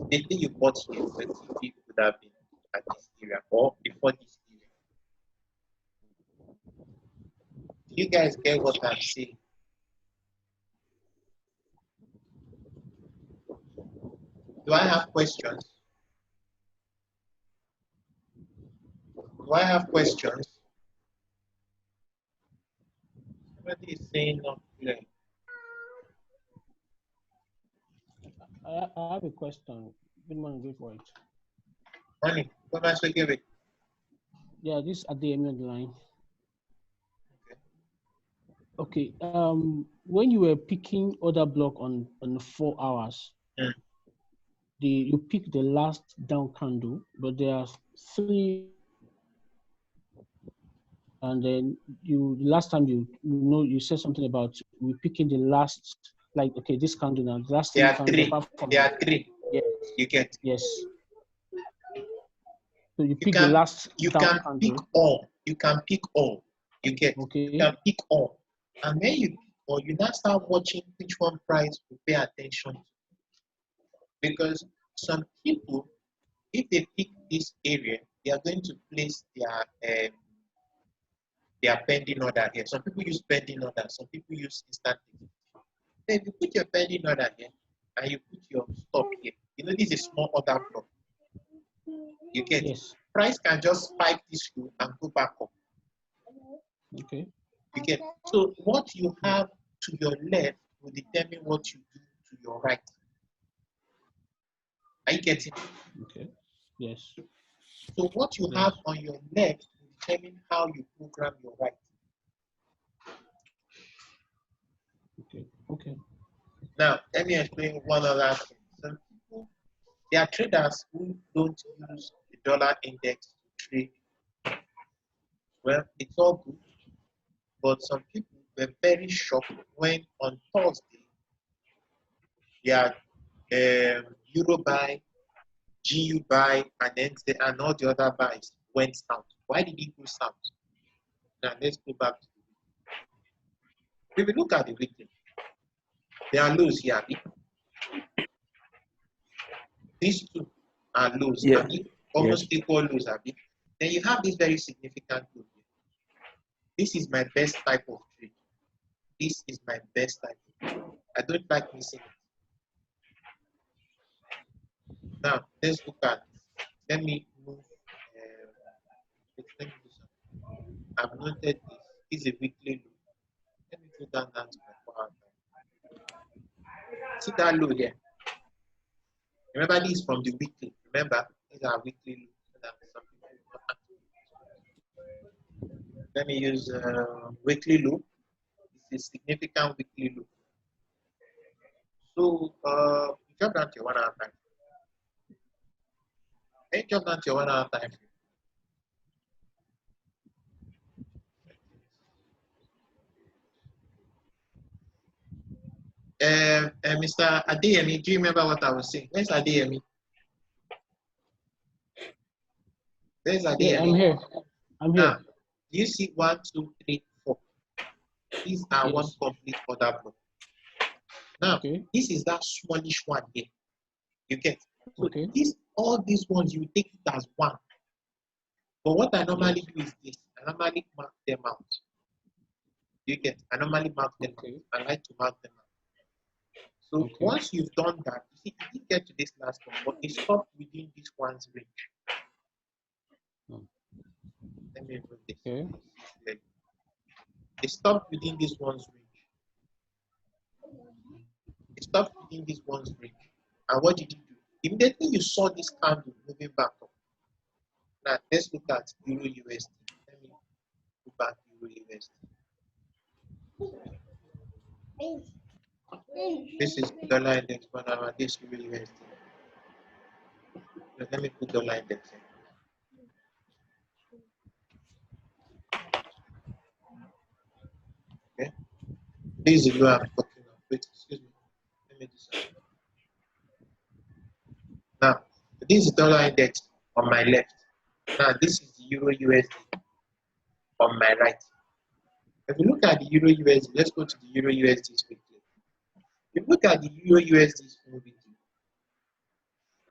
the thing you bought here, the TP would have been at this area or before this area. Do you guys get what I'm saying? Do I have questions? Do I have questions? Somebody is saying not clear. I have a question. Good morning, good for it. Morning. What am I speaking with? Yeah, this is Adeyemi on the line. Okay. When you were picking other block on 4 hours, you pick the last down candle, but there are 3. And then last time you said something about we picking the last, like, okay, this candle now, the last 3 candles. There are 3. Yes. You get. Yes. So you pick the last down candle. Pick all. You can pick all. You get. Okay. You can pick all. And when you pick all, you now start watching which one price to pay attention to. Because some people, if they pick this area, they are going to place their pending order here. Some people use pending order, some people use instant. So if you put your pending order here and you put your stop here, you know this is a small order block. You get. Yes. Price can just spike this low and go back up. Okay. You get. So what you have to your left will determine what you do to your right. Are you getting? Okay. Yes. So what you have on your left will determine how you program your right. Okay. Okay. Now let me explain one other thing. Some people, there are traders who don't use the dollar index to trade. Well, it's all good, but some people were very shocked when on Thursday their Euro buy, GU buy, and all the other buys went south. Why did it go south? Now let's go back to the weekly. If we look at the weekly, there are lows here. These two are lows, almost equal lows. Then you have this very significant low here. This is my best type of trade. This is my best type of trade. I don't like missing it. Now let's look at. Let me move. Let me do something. I've noted this. This is a weekly low. Let me go down to my 4 hour time. See that low here. Remember, this is from the weekly. Remember, these are weekly lows. Let me use weekly low. It's a significant weekly low. So jump down to your 1 hour time. Then jump down to your 1 hour time. Mr. Adeyemi, do you remember what I was saying? Where's Adeyemi? Where's Adeyemi? Yeah, I'm here. I'm here. Now, do you see 1, 2, 3, 4? These are one complete order block. Now, this is that smallish one here. You get. So all these ones you take it as one. But what I normally do is this. I normally mark them out. You get, I normally mark them. Okay. I like to mark them out. So once you've done that, you see, it did get to this last one, but it stopped within this one's range. Let me remove this. Okay. It stopped within this one's range. It stopped within this one's range. And what did you do? Immediately you saw this candle moving back up. Now let's look at Euro USD. Let me go back Euro USD. This is dollar index 1 hour. This Euro USD. Let me put dollar index in. Okay. This is the low I'm talking of. Wait, excuse me. Let me do something. Now, this is dollar index on my left. Now, this is the Euro USD on my right. If you look at the Euro USD, let's go to the Euro USD quickly. If you look at the Euro USD moving,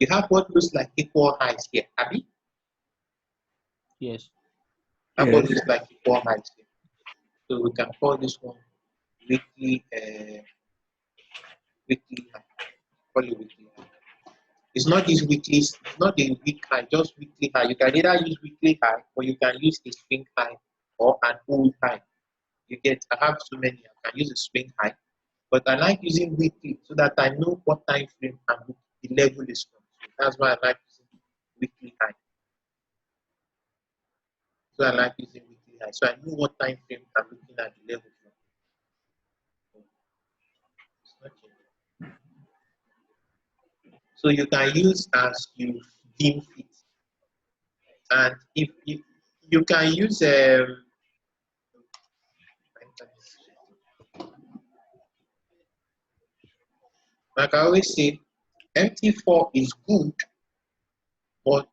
you have what looks like equal highs here, Abby? Yes. What looks like equal highs here. So we can call this one weekly high. Call it weekly high. It's not this weekly, it's not the week high, just weekly high. You can either use weekly high or you can use a swing high or an old high. You get, I have so many, I can use a swing high, but I like using weekly so that I know what time frame and the level is from. So that's why I like using weekly high. So I like using weekly high. So I know what time frame I'm looking at the level from. So you can use as you deem fit. And if you can use like I always say, MT4 is good, but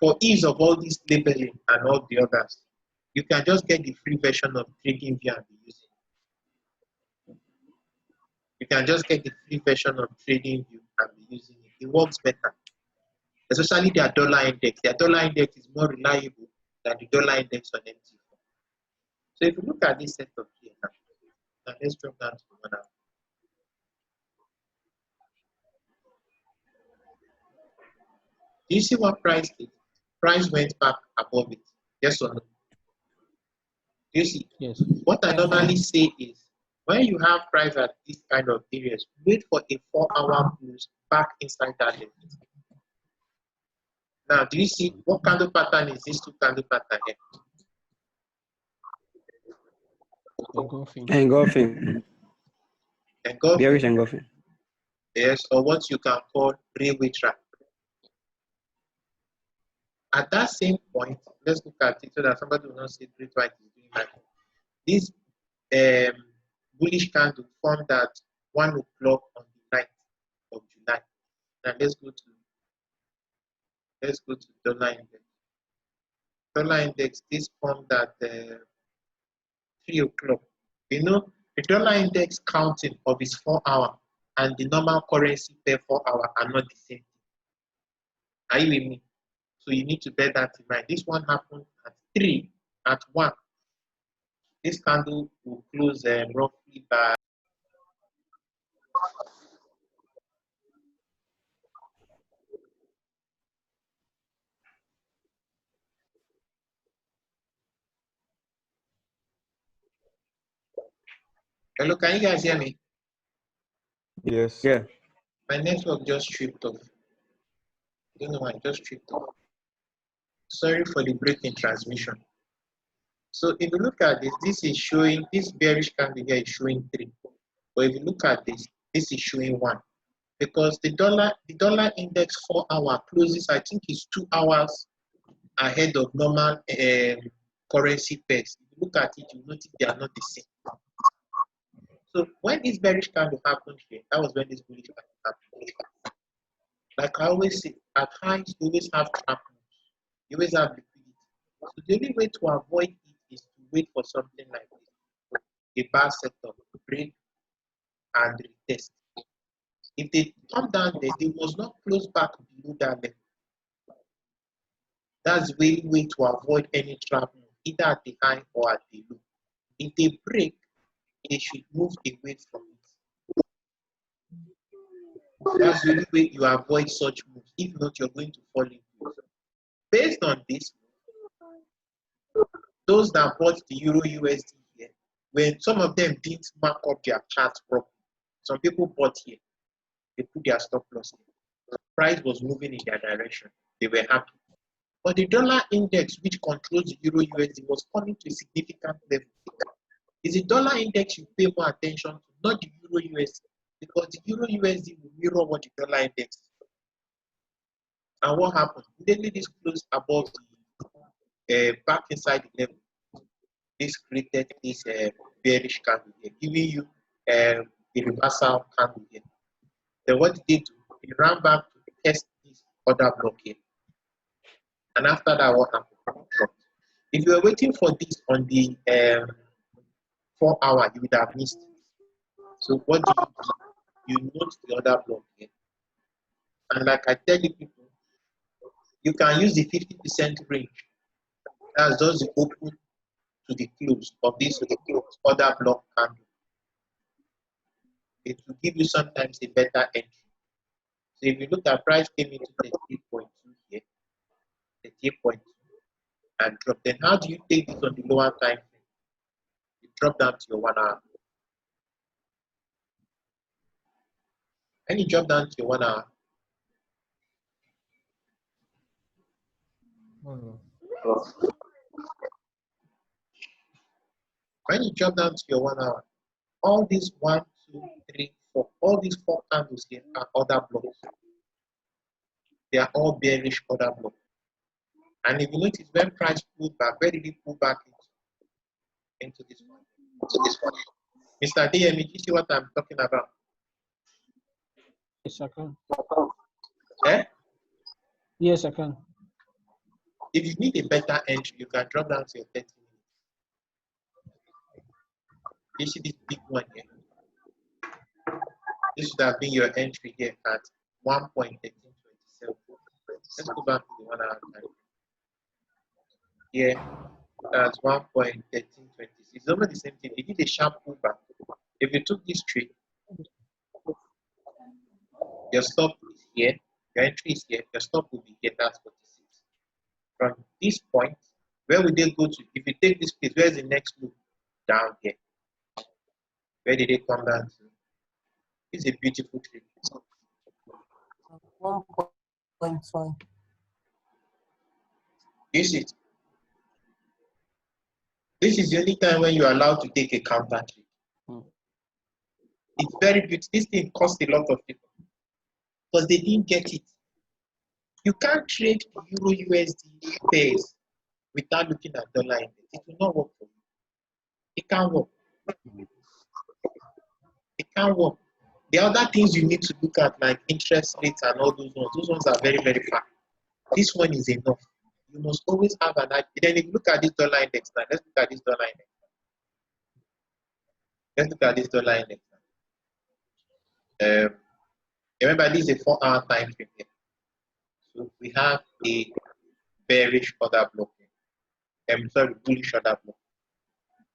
for ease of all this labeling and all the others, you can just get the free version of TradingView and be using it. You can just get the free version of TradingView and be using it. It works better. Especially their dollar index. Their dollar index is more reliable than the dollar index on MT4. So if you look at this setup here now let's drop down to 1 hour. Do you see what price did? Price went back above it. Yes or no? Do you see? Yes. What I normally say is, when you have price at this kind of areas, wait for a 4-hour close back inside that level. Now, do you see what candle pattern is this 2 candle pattern here? Engulfing. Bearish engulfing. Yes, or what you can call railway track. At that same point, let's look at it so that somebody will not say great white is doing that. This bullish candle formed at 1 o'clock on the 9th of July. Now let's go to dollar index. Dollar index is formed at 3 o'clock. You know, the dollar index counting of its 4-hour and the normal currency per 4-hour are not the same. Are you with me? So you need to bear that in mind. This one happened at 3, at 1. This candle will close roughly by hello, can you guys hear me? Yes. Yeah. My network just tripped off. I don't know why, it just tripped off. Sorry for the break in transmission. So if you look at this, this is showing, this bearish candle here is showing 3. But if you look at this, this is showing 1. Because the dollar index 4-hour closes, I think it's 2 hours ahead of normal currency pairs. If you look at it, you notice they are not the same. So when this bearish candle happened here, that was when this bullish candle happened. Like I always say, at highs, you always have trap moves. You always have liquidity. So the only way to avoid it is to wait for something like this. A bar setup, break, and retest. If they come down there, they must not close back below that level. That's the way to avoid any trap move, either at the high or at the low. if they break, they should move away from it. That's the only way you avoid such moves. If not, you're going to fall into it. Based on this, those that bought the Euro USD here, when some of them didn't mark up their charts properly, some people bought here, they put their stop loss here. The price was moving in their direction. They were happy. But the dollar index, which controls the Euro USD, was coming to a significant level. It's the dollar index you pay more attention to, not the Euro USD, because the Euro USD will mirror what the dollar index is. And what happened? Immediately this closed above the back inside the level. This created this bearish candle here, giving you a reversal candle here. Then what did it do? It ran back to test this other block here. And after that, what happened? If you were waiting for this on the 4 hour, you would have missed it. So what do? You note the other block here. And like I tell you people, you can use the 50% range. That's just the open to the close of this other block candle. It will give you sometimes a better entry. So if you look at price came into 38.2 here, 38.2 and dropped. Then how do you take this on the lower time frame? You drop down to your 1 hour. And you drop down to your 1 hour. When you drop down to your 1 hour, all these 1, 2, 3, 4, all these 4 candles here are other blocks. They are all bearish other blocks. And if you notice, when price pulled back, where did it pull back into this one? Mr. DM, you see what I'm talking about? Yes, I can. Eh? Yes, I can. If you need a better entry, you can drop down to your 30 minutes. You see this big one here? This should have been your entry here at 1.1327. Let's go back to the 1 hour time. Here, that's 1.1326. It's almost the same thing. It did a sharp pullback. If you took this trade, your stop is here, your entry is here, your stop will be here, that's 46. From this point, where will they go to? If you take this place, where's the next loop? Down here. Where did they come down to? It's a beautiful trade. 1.1. You see it? This is the only time when you're allowed to take a counter trade. It's very beautiful. This thing cost a lot of people because they didn't get it. You can't trade Euro USD pairs without looking at dollar index. It will not work for you. It can't work. It can't work. The other things you need to look at, like interest rates and all those ones are very, very far. This one is enough. You must always have an idea. Then if you look at this dollar index now, let's look at this dollar index. Let's look at this dollar index now. Remember, this is a 4 hour time frame here. So we have a bearish order block here. Sorry, bullish order block.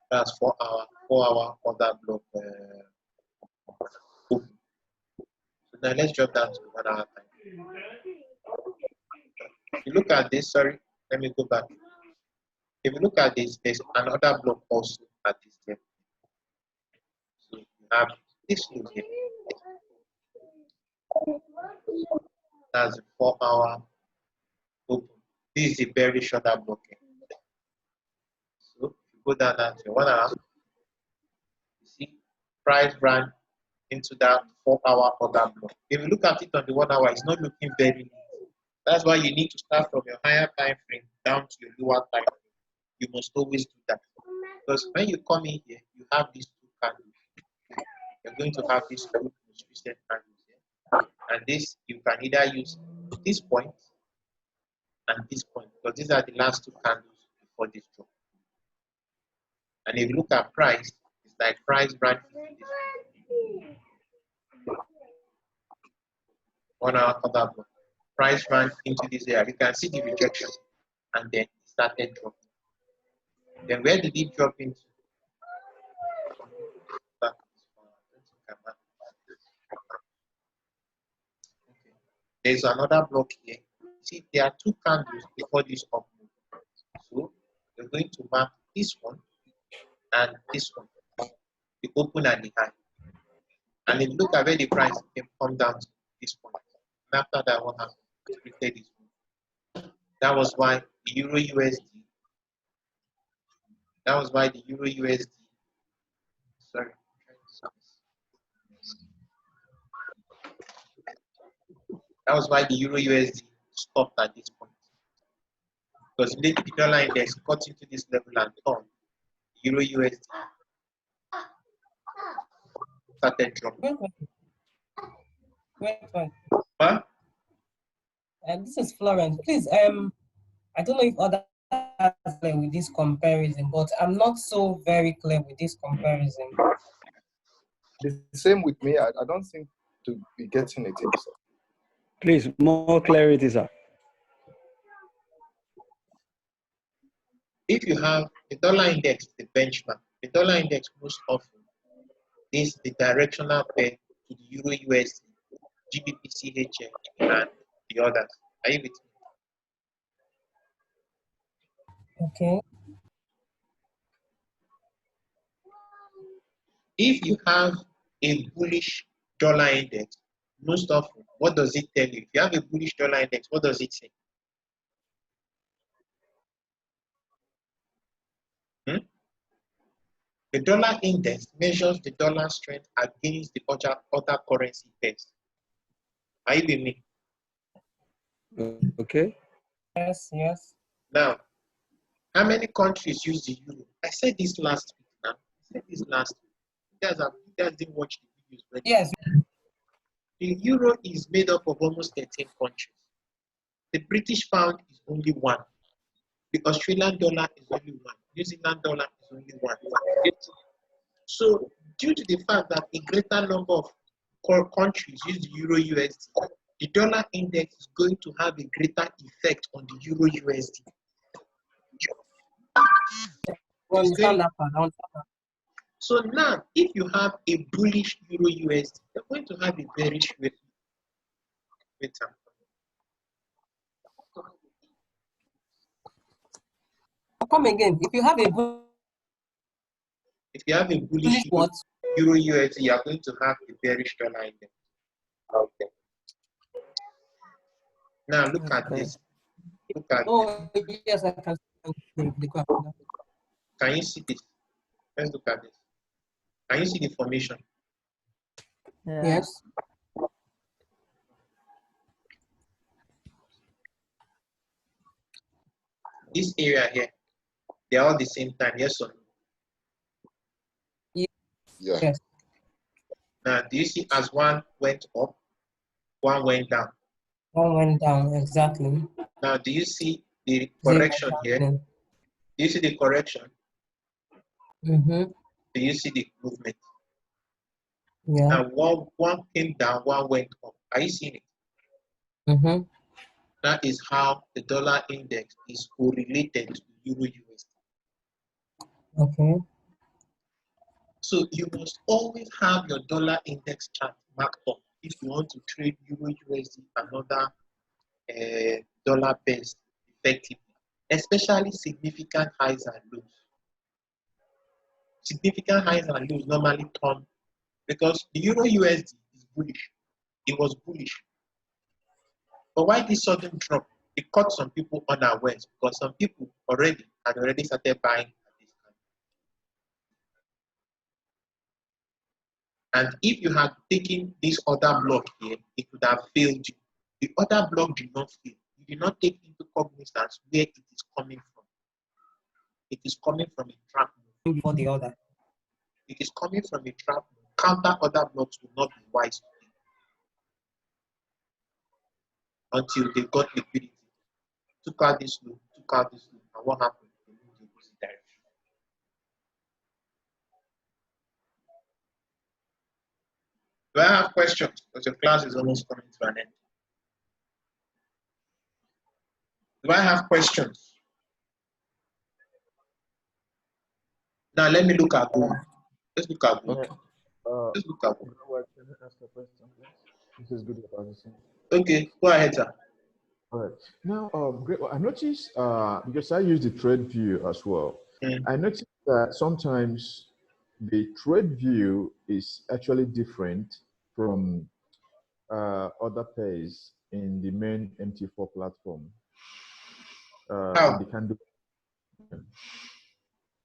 That's 4 hour order block. So now let's drop down to 1 hour time. If you look at this, sorry, let me go back. If you look at this, there's another block also at this level. So you have this loop here. That's a 4 hour open. This is a bearish order block here. So if you go down to 1 hour, you see price ran into that 4 hour order block. If you look at it on the 1 hour, it's not looking very neat. That's why you need to start from your higher time frame down to your lower time frame. You must always do that. Because when you come in here, you have these 2 candles. You're going to have these 2 most recent candles here. And this, you can either use this point and this point, because these are the last 2 candles before this drop. And if you look at price, it's like price ran into this 1 hour order block. Price ran into this area. You can see the rejection, and then it started dropping. Then where did it drop into? There's another block here. See, there are two candles before this up move. So we're going to mark this one and this one, the open and the high. And if you look at where the price can come down to this point. And after that, what happened? It created this one. That was why the Euro USD. That was why the Euro USD. Sorry. That was why the Euro USD stopped at this point. Because immediately the dollar index got into this level and turned, Euro USD started dropping. Wait. Huh? This is Florence. Please, I don't know if others are clear with this comparison, but I'm not so very clear with this comparison. The same with me. I don't seem to be getting it. So. Please, more clarity, sir. If you have the dollar index, the benchmark, the dollar index most often is the directional pair to the Euro USD, GBP CHF, and the others. Are you with me? Okay. If you have a bullish dollar index, most often, what does it tell you? If you have a bullish dollar index, what does it say? The dollar index measures the dollar strength against the other currency pairs. Are you with me? Okay. Yes. Now, how many countries use the euro? I said this last week now. You guys didn't watch the videos. Right? Yes. The euro is made up of almost 13 countries. The British pound is only one. The Australian dollar is only one. New Zealand dollar is only one. So, due to the fact that a greater number of countries use the Euro USD, the dollar index is going to have a greater effect on the Euro USD. So now, if you have a bullish Euro USD, you're going to have a bearish rate. Come again. If you have a bullish Euro USD, you are going to have a bearish dollar index. Okay. Now look at this. Look at this. Yes, I can see the graph. Can you see this? Let's look at this. Can you see the formation? Yes. This area here, they are all the same time, yes or no? Yes. Now, do you see as one went up, one went down? One went down, exactly. Now, do you see the correction here? Do you see the correction? Mm-hmm. Do you see the movement? Yeah. Now, one came down, one went up. Are you seeing it? Mm-hmm. That is how the dollar index is correlated to the Euro USD. Okay. So you must always have your dollar index chart marked up if you want to trade Euro USD and other dollar pairs effectively, especially significant highs and lows. Significant highs and lows normally turn because the Euro USD is bullish. It was bullish. But why this sudden drop? It caught some people unawares because some people had already started buying at this time. And if you had taken this other block here, it would have failed you. The other block did not fail. You did not take into cognizance where it is coming from. It is coming from a trap move. Before the other. It is coming from a trap move. Counter other blocks will not be wise until they got liquidity. Took out this low, and what happened? They moved the opposite direction. Do I have questions? Because your class is almost coming to an end. Do I have questions? Now let me look at gold. Let's look at gold. Okay. Let's look at gold. Can I ask a question, please? This is good about this. Okay, go ahead, sir. All right. Now, great. I noticed because I use the trade view as well. I noticed that sometimes the trade view is actually different from other pairs in the main MT4 platform. In the candle.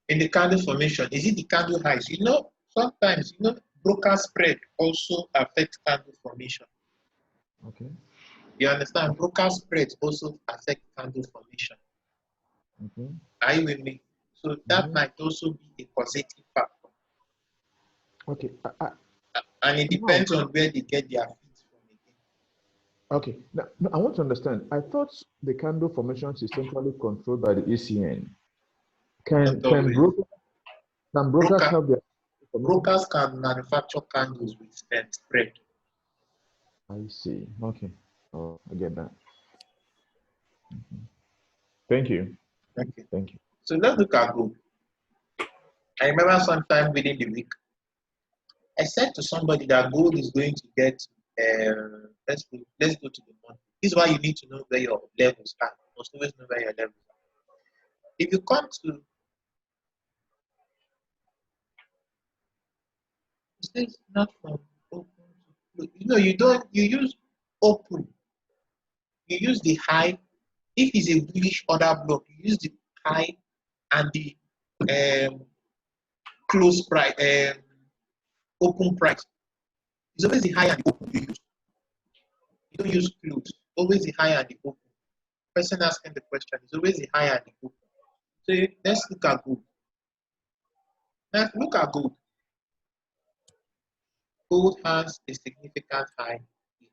In the candle formation, is it the candle highs? You know, sometimes, you know, broker spread also affects candle formation. Okay. You understand? Broker spreads also affect candle formation. Okay. Are you with me? So that might also be a causative factor. Okay. And it depends on where they get their feet from again. Okay. Now, I want to understand. I thought the candle formations is centrally controlled by the ECN. Can brokers have their brokers can manufacture candles with spread. I see. Okay. Oh, I get that. Thank you. Okay. Thank you. So let's look at gold. I remember sometime within the week, I said to somebody that gold is going to get, let's go to the month. This is why you need to know where your levels are. You must always know where your levels are. If you come to, it's not from open to close. You know, you use open. You use the high. If it's a bullish order block, you use the high and the close price, open price. It's always the high and the open you use. You don't use close. Always the high and the open. Person asking the question is always the high and the open. So let's look at gold. Now look at gold. Gold has a significant high here.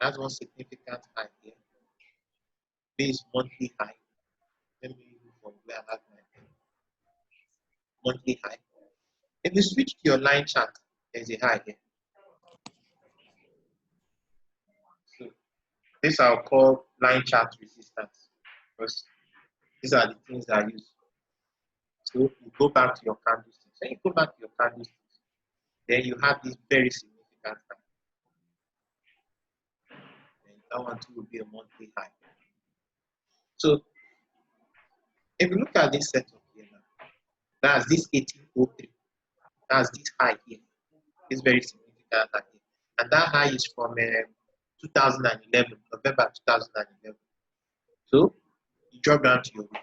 That's one significant high here. This is monthly high. Let me move from where I have my monthly high. If you switch to your line chart, there's a high here. So this I'll call line chart resistance because these are the things I use. So you go back to your candlesticks. When you go back to your candlesticks, then you have this very significant high. And that one too will be a monthly high. So if you look at this setup here now, that's this 1803. That's this high here. This very significant high here. And that high is from 2011, November 2011. So you drop down to your weekly.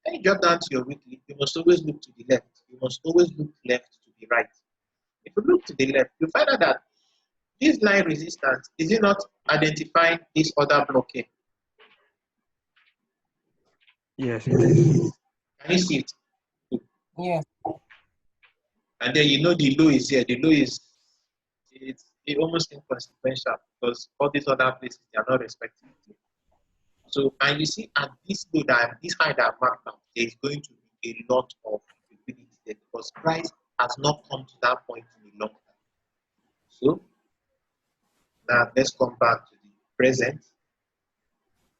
When you drop down to your weekly, you must always look to the left. You must always look left to the right. If you look to the left, you find out that this line resistance, is it not identifying this other block here? Yes, it is. Can you see it? Yes. And then you know the low is here. The low is it's almost inconsequential because all these other places they are not respecting it. So and you see at this low that this high that I marked out, there is going to be a lot of liquidity there because price has not come to that point in a long time. So now let's come back to the present.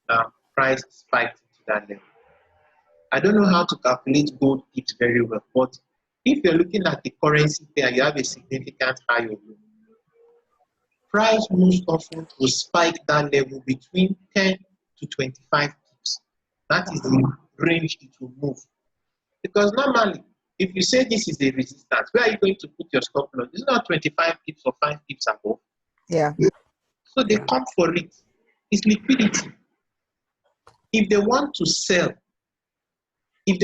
Now price spiked into that level. I don't know how to calculate gold pips very well, but if you're looking at the currency pair, you have a significant high or low. Price most often will spike that level between 10 to 25 pips. That is the range it will move. Because normally, if you say this is a resistance, where are you going to put your stop loss? It's not 25 pips or 5 pips above. Yeah. So they come for it. It's liquidity. If they want to sell, they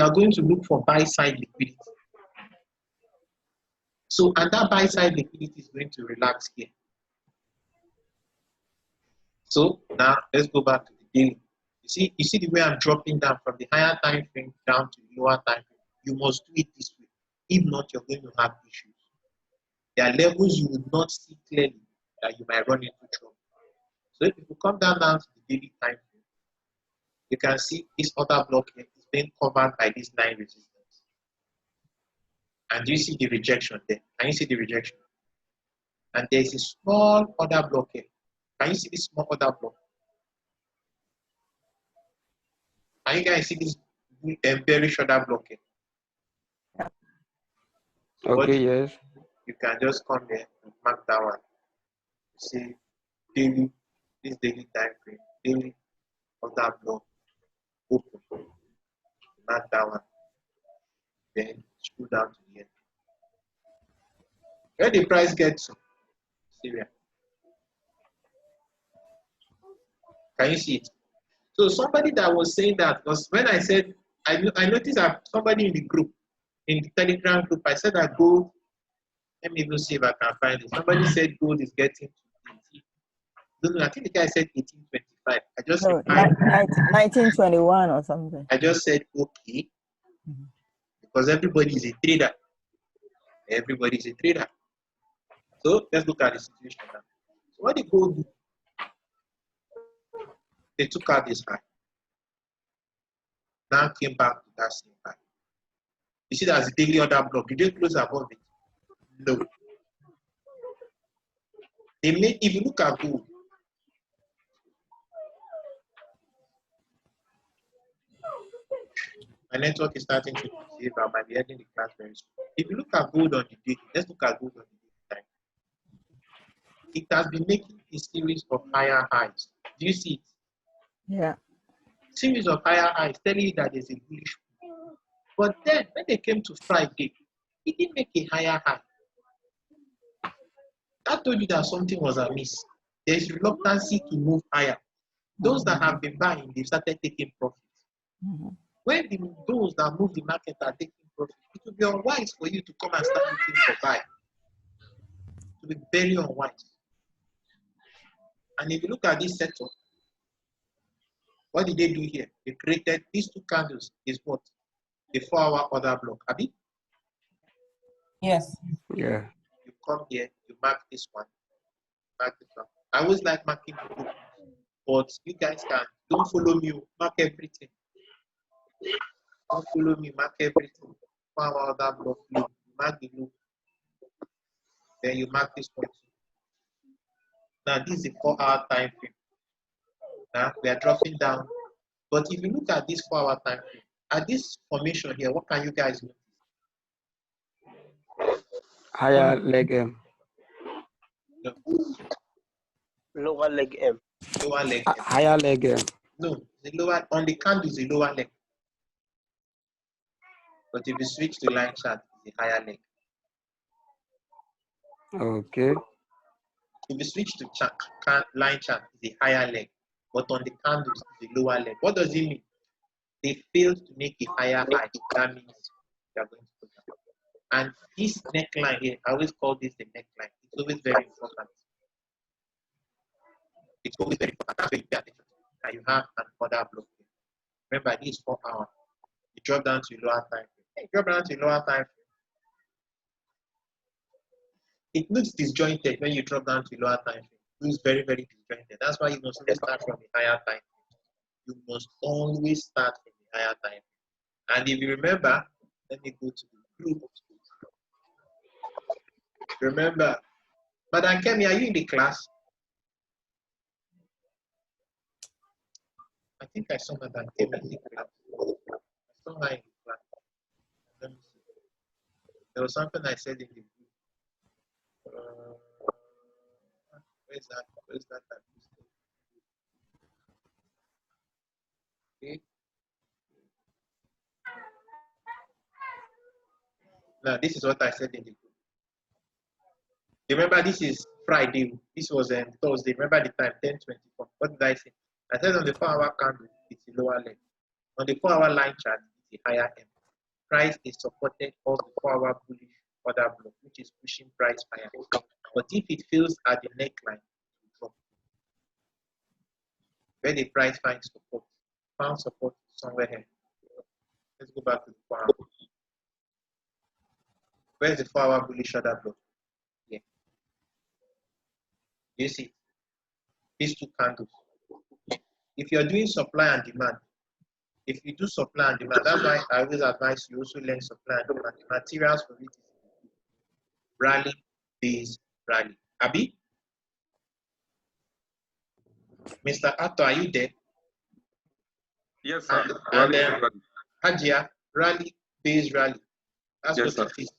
are going to look for buy-side liquidity. So, and that buy-side liquidity is going to relax here. So now let's go back to the daily. You see the way I'm dropping down from the higher time frame down to the lower time frame. You must do it this way. If not, you're going to have issues. There are levels you will not see clearly that you might run into trouble. So if you come down to the daily time frame, you can see this other block here is being covered by this line resistance. And you see the rejection there. Can you see the rejection? And there's a small other block here. Can you see this small other block? Can you guys see this bearish other block here? Okay, yes. you can just come here and mark that one. See daily, this daily time frame, daily order block, open, mark that one. Then scroll down to the end. Where the price gets to? Syria. Can you see it? So somebody that was saying that, because when I said, I noticed that somebody in the group, in the Telegram group, I said that gold, let me even see if I can find it. Somebody said gold is getting to 18. No, I think the guy said 1825. I just No, 1921 or something. I just said okay, because everybody is a trader. Everybody is a trader. So let's look at the situation now. So what did gold do? They took out this high. Now came back to that same high. You see that's the daily order block. Did they close above it? No. They made, if you look at gold, my network is starting to behave. I might be ending the class very soon. If you look at gold on the daily, let's look at gold on the daily time. It has been making a series of higher highs. Do you see it? Yeah. Series of higher highs telling you that there's a bullish. But then when they came to Friday, it didn't make a higher high. That told you that something was amiss. There's reluctance to move higher. Those that have been buying, they've started taking profits. When those that move the market are taking profits, it will be unwise for you to come and start looking for buy. It will be very unwise. And if you look at this setup, what did they do here? They created these two candles is what? The 4-hour order block. Abi? Yes. Yeah. You come here, you mark this one, mark this one. I always like marking the group, but you guys don't follow me, mark everything. Don't follow me, mark everything. 4-hour order block, blue. Mark the blue. Then you mark this one. Now this is a 4-hour time frame. Now we are dropping down. But if you look at this 4-hour time frame, at this formation here, what can you guys do? Higher leg M. No. Lower leg M. Lower leg M. Higher leg M. No, the lower on the candle is the lower leg. But if you switch to line chart, it's the higher leg. Okay. If you switch to line chart, it's the higher leg. But on the candles, it's the lower leg. What does it mean? They failed to make a higher high. That means they are going to go down. And this neckline here, I always call this the neckline. It's always very important. It's always very important. That's where you pay attention. And you have an order block here. Remember, this is 4 hours. You drop down to lower time frame. Hey, drop down to lower time frame. It looks disjointed when you drop down to lower time frame. It looks very, very disjointed. That's why you must always start from the higher time frame. You must always start from the higher time frame. And if you remember, let me go to the group. Remember, Madam Kemi, are you in the class? I think I saw Madam Kemi in the class. I saw her in the class. Let me see. There was something I said in the group. Where's that? Where's that? Okay. Now, this is what I said in the group. Remember, this is Friday. This was Thursday. Remember the time, 10:24. What did I say? I said on the 4-hour candle, it's the lower leg. On the 4-hour line chart, it's the higher end. Price is supported of the 4-hour bullish order block, which is pushing price higher. But if it fails at the neckline, it will drop. Where the price finds support, found support somewhere here. Let's go back to the 4-hour. Where's the 4-hour bullish order block? Here. You see these two candles. If you're doing supply and demand, if you do supply and demand, that's why I always advise you also learn supply and demand. The materials for it is rally, base, rally. Abi? Mr. Ato, are you there? Yes, sir. And then Hajia, rally, base, rally. That's yes, what sir. it is.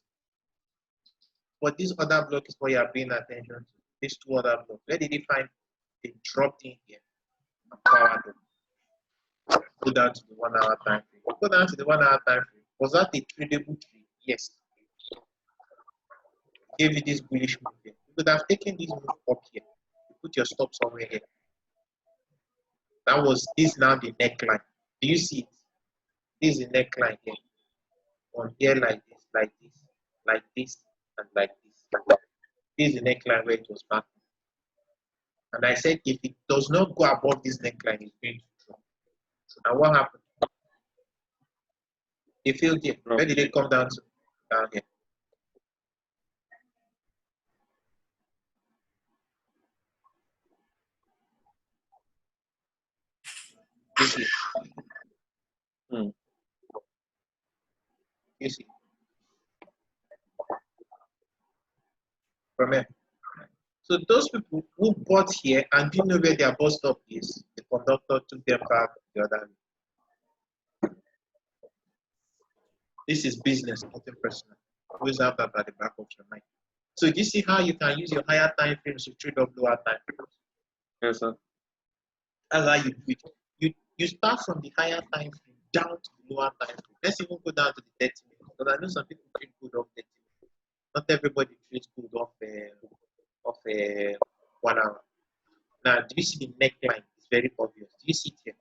But this other block is what you are paying attention to. These two other blocks. Where did he find? They dropped in here and powered up. Go down to the 1 hour time frame. Go down to the 1 hour time frame. Was that a tradable trade? Yes. Gave you this bullish move here. You could have taken this move up here. You put your stop somewhere here. That was this now the neckline. Do you see it? This is the neckline here. On here like this, like this, like this, and like this. This is the neckline where it was marked. And I said if it does not go above this neckline, it's going to drop. And what happened? They failed here. Where did they come down to? Down here. You see? You see? From here. So those people who bought here and didn't know where their bus stop is, the conductor took them back the other way. This is business, nothing personal. Always have that at the back of your mind. So do you see how you can use your higher time frames to trade up lower time frames? Yes, sir. That's how you do it. You start from the higher time frame down to the lower time frame. Let's even go down to the 30 minutes. Because I know some people trade good off 30 minutes. Not everybody trades good off 1 hour. Now, do you see the neckline? It's very obvious. Do you see it here?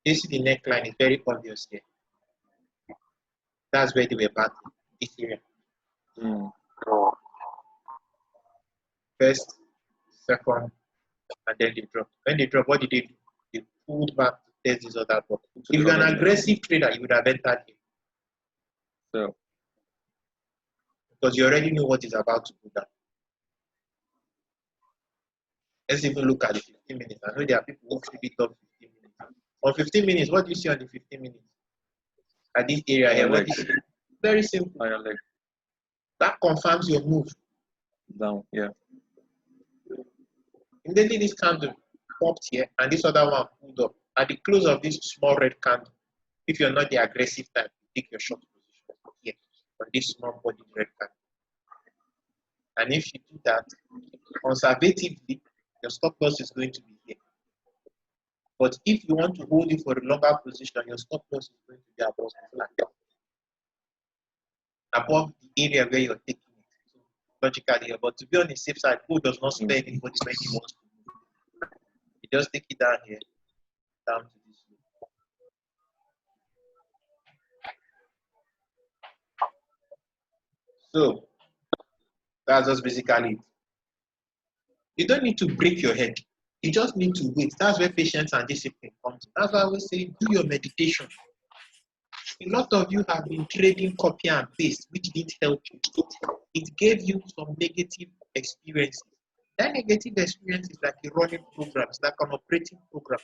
Do you see the neckline? It's very obvious here. That's where they were battling, this area. First, second, and then they dropped. When they dropped, what did they do? They pulled back to test this other block. If you're an aggressive trader, you would have entered here. So, because you already know what is about to go down. Let's even look at the 15 minutes. I know there are people who flip it up 15 minutes. On 15 minutes, what do you see on the 15 minutes? At this area here, what do you see? Very simple. That confirms your move. Down, yeah. Immediately this candle popped here and this other one pulled up. At the close of this small red candle, if you're not the aggressive type, you take your short position here on this small bodied red candle. And if you do that, conservatively, your stop loss is going to be here. But if you want to hold it for a longer position, your stop loss is going to be above the flag. Above the area where you're taking it. So logically, but to be on the safe side, who does not spare anybody when he wants to move? You just take it down here, down to this loop. So that's just basically it. You don't need to break your head. You just need to wait. That's where patience and discipline comes. That's why I always say, do your meditation. A lot of you have been trading copy and paste, which didn't help you. It gave you some negative experiences. That negative experience is like a running program. It's like an operating program.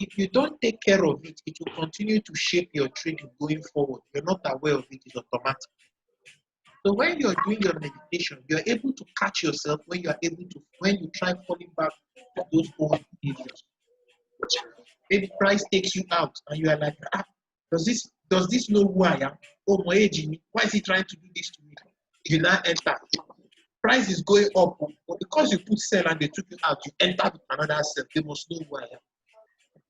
If you don't take care of it, it will continue to shape your trading going forward. You're not aware of it. It's automatic. So when you're doing your meditation, you're able to catch yourself when you try falling back to those old behaviors. Maybe price takes you out and you are like, does this know who I am? Oh, my Jimmy, why is he trying to do this to me? You now enter. Price is going up, but because you put sell and they took you out, you enter with another sell. They must know who I am.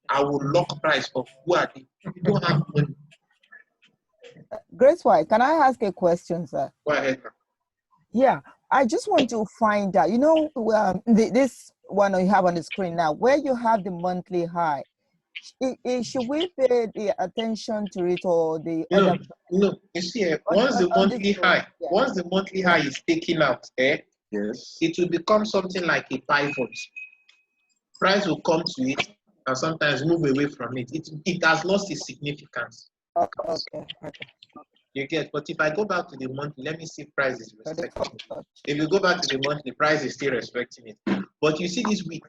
I will lock price up. Who are they? You don't have money. Grace White, can I ask a question, sir? Go ahead. Yeah, I just want to find out, this one you have on the screen now, where you have the monthly high, should we pay the attention to it or the other? No, you see, once the monthly high is taken out, yes, it will become something like a pivot. Price will come to it and sometimes move away from it. It has lost its significance. Okay. You get, but if I go back to the monthly, let me see if price is respecting it. If you go back to the monthly, price is still respecting it. But you see this week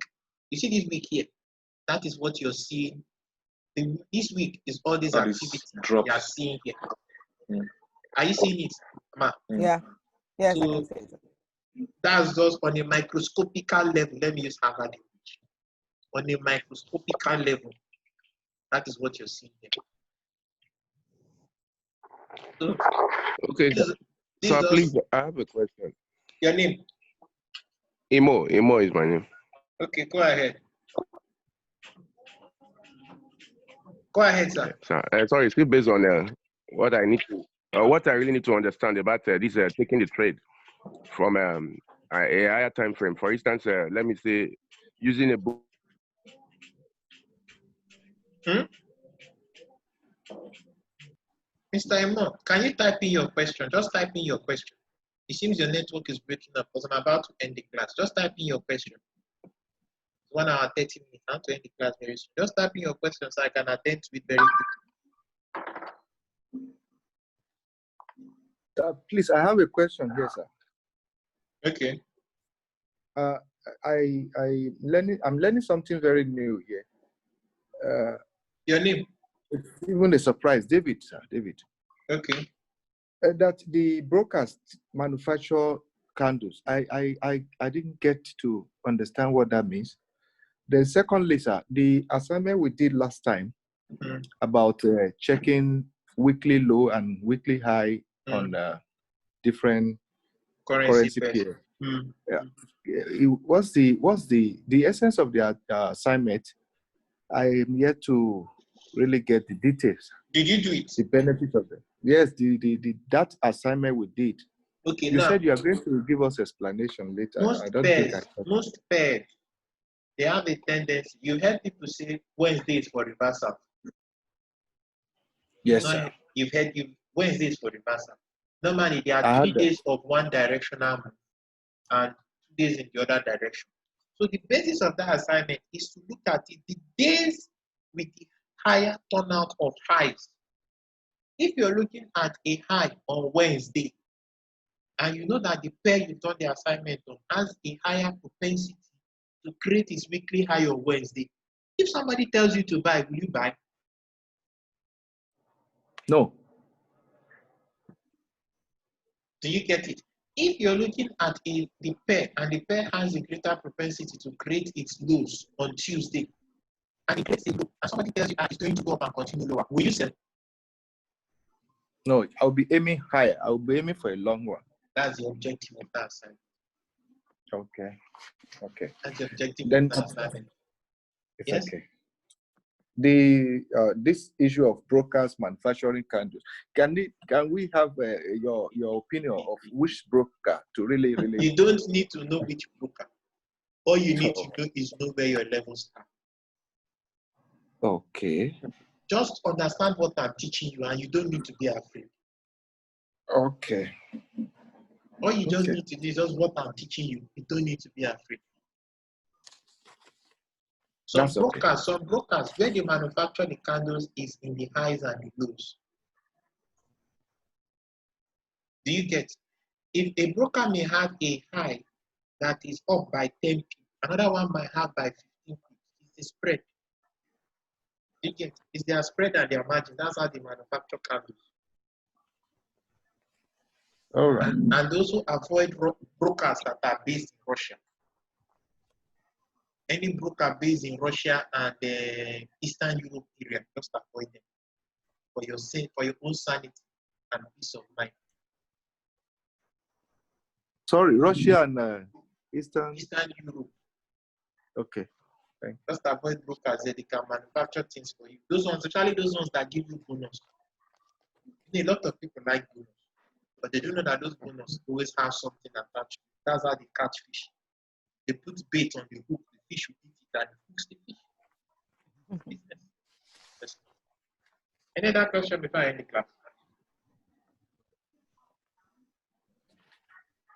here, that is what you're seeing. This week is all these activities you are seeing here. Are you seeing it, Ma? Yeah. Yes, so I can see it. That's just on a microscopical level. Let me use Harvard language. On a microscopical level, that is what you're seeing here. So, Okay, this sir, is please, I have a question. your name. Imo is my name. Okay, go ahead. Go ahead, sir. Sir, sorry, still based on what I need to, what I really need to understand about this taking the trade from a higher time frame. For instance, let me say, using a book. Mr. Imo, can you type in your question? Just type in your question. It seems your network is breaking up because I'm about to end the class. Just type in your question. 1 hour, 30 minutes. I want to end the class very soon. Just type in your question so I can attend to it very quickly. Please, I have a question here, sir. Okay. I'm learning something very new here. Your name? It's even a surprise, David, sir, David. Okay. That the brokers manufacture candles. I didn't get to understand what that means. Then secondly, sir, the assignment we did last time about checking weekly low and weekly high on different currency pair. Yeah. What's the essence of the assignment? I am yet to really get the details. Did you do it? The benefit of it. Yes, that assignment we did. Okay. You now, said you are going to give us explanation later. Most I don't think most pairs, they have a tendency. You heard people say Wednesday is for reversal. Yes, sir. You've heard Wednesday is for reversal. Normally, there are 3 days of one directional move and 2 days in the other direction. So the basis of that assignment is to look at it, the days with the higher turnout of highs. If you're looking at a high on Wednesday, and you know that the pair you done the assignment on has a higher propensity to create its weekly high on Wednesday, if somebody tells you to buy, will you buy? No. Do you get it? If you're looking at the pair and the pair has a greater propensity to create its lows on Tuesday, and it creates a low, and somebody tells you it's going to go up and continue lower, will you sell? No, I'll be aiming higher. I'll be aiming for a long one. That's the objective of that assignment. Okay. Okay. That's the objective Then, of that assignment. It's Yes? okay. This issue of brokers manufacturing candles, can we have your opinion of which broker to really You don't need to know which broker. All you need to know is know where your levels are. Okay. Just understand what I'm teaching you, and you don't need to be afraid. Okay. All you just need to do is just what I'm teaching you. You don't need to be afraid. Some brokers, where they manufacture the candles is in the highs and the lows. Do you get? If a broker may have a high that is up by 10 p, another one might have by 15 p. It's a spread. You get? It's their spread and their margin. That's how they manufacture candles. All right. And also avoid brokers that are based in Russia. Any broker based in Russia and the Eastern Europe area, just avoid them for your own sanity and peace of mind. Sorry, Russia and Eastern Europe. Okay. Thanks. Just avoid brokers that they can manufacture things for you. Those ones, especially those ones that give you bonus. A lot of people like bonus, but they don't know that those bonus always have something attached. That's how they catch fish. They put bait on the hook, the fish will eat it, and it hooks the fish. Yes. Any other question before I end the class?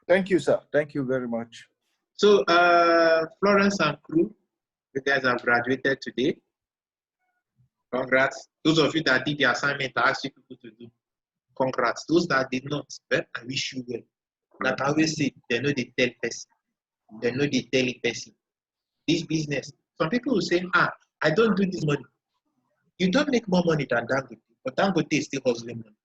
Thank you, sir. Thank you very much. So, Florence and crew, you guys have graduated today. Congrats. Those of you that did the assignment I asked you people to do, congrats. Those that did not, well, I wish you well. Like I always say, they know they tell person. They know they tell a person. This business, some people will say, I don't do this money. You don't make more money than Dangote, but Dangote is still hustling money.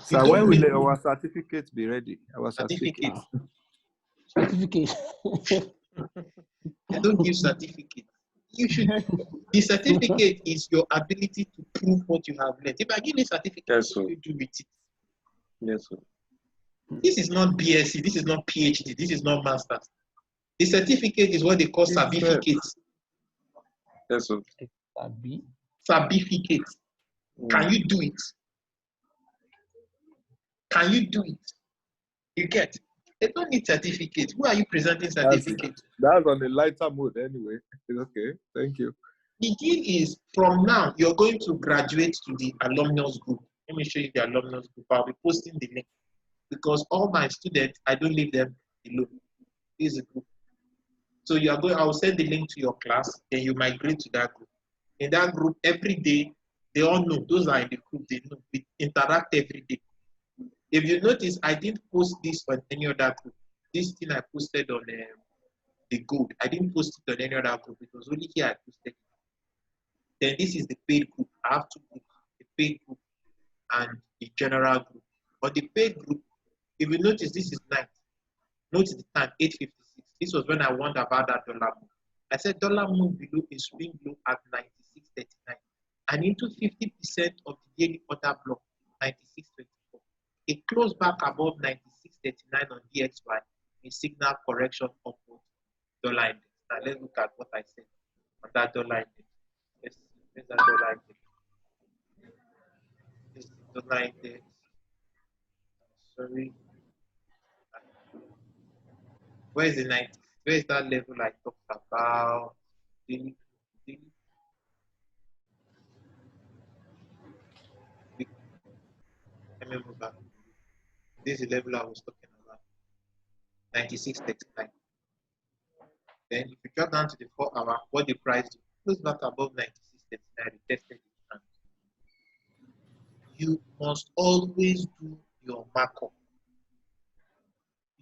So when will our certificate be ready? Our certificate. Certificate. They don't give certificates. You should. The certificate is your ability to prove what you have learned. If I give you a certificate, Yes, what sir. do you do with it? Yes, sir. This is not BSc, this is not PhD, this is not master's. The certificate is what they call certificates. Yes, sir. Certificate. Can you do it? Can you do it? You get? They don't need certificate. Who are you presenting certificate? That's on the lighter mood anyway. Okay, thank you. The deal is from now, you're going to graduate to the alumnus group. Let me show you the alumnus group. I'll be posting the link because all my students, I don't leave them alone. This is a group. So you are going, I will send the link to your class, then you migrate to that group. In that group, every day, they all know, those are in the group, they know, we interact every day. If you notice, I didn't post this on any other group. This thing I posted on the gold, I didn't post it on any other group. It was only here I posted it. Then this is the paid group. I have two groups, the paid group and the general group. On the paid group, if you notice, this is night. Notice the time, 8:56. This was when I warned about that dollar move. I said dollar move below a swing low at 96.39 and into 50% of the daily order block, 96.24. It closed back above 96.39 on DXY, a signal correction upward dollar index. Now let's look at what I said on that dollar index. Let's see, where's that dollar index? This is the dollar index. Sorry. Where is the 90? Where is that level I talked about? Daily. Let me move back. This is the level I was talking about. 96.39. Then if you drop down to the 4 hour, what the price do? Close back above 96.39, retested it. You must always do your markup.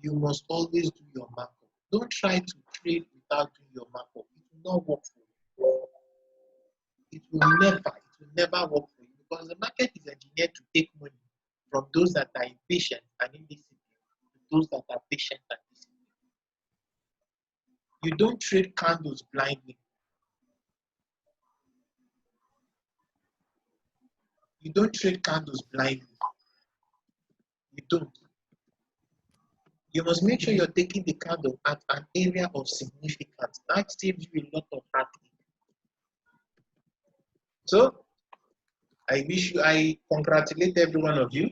You must always do your markup. Don't try to trade without doing your markup. It will not work for you. It will never work for you because the market is engineered to take money from those that are impatient and indisciplined to those that are patient and disciplined. You don't trade candles blindly. You don't trade candles blindly. You don't. You must make sure you're taking the candle at an area of significance. That saves you a lot of heartache. So, I congratulate every one of you.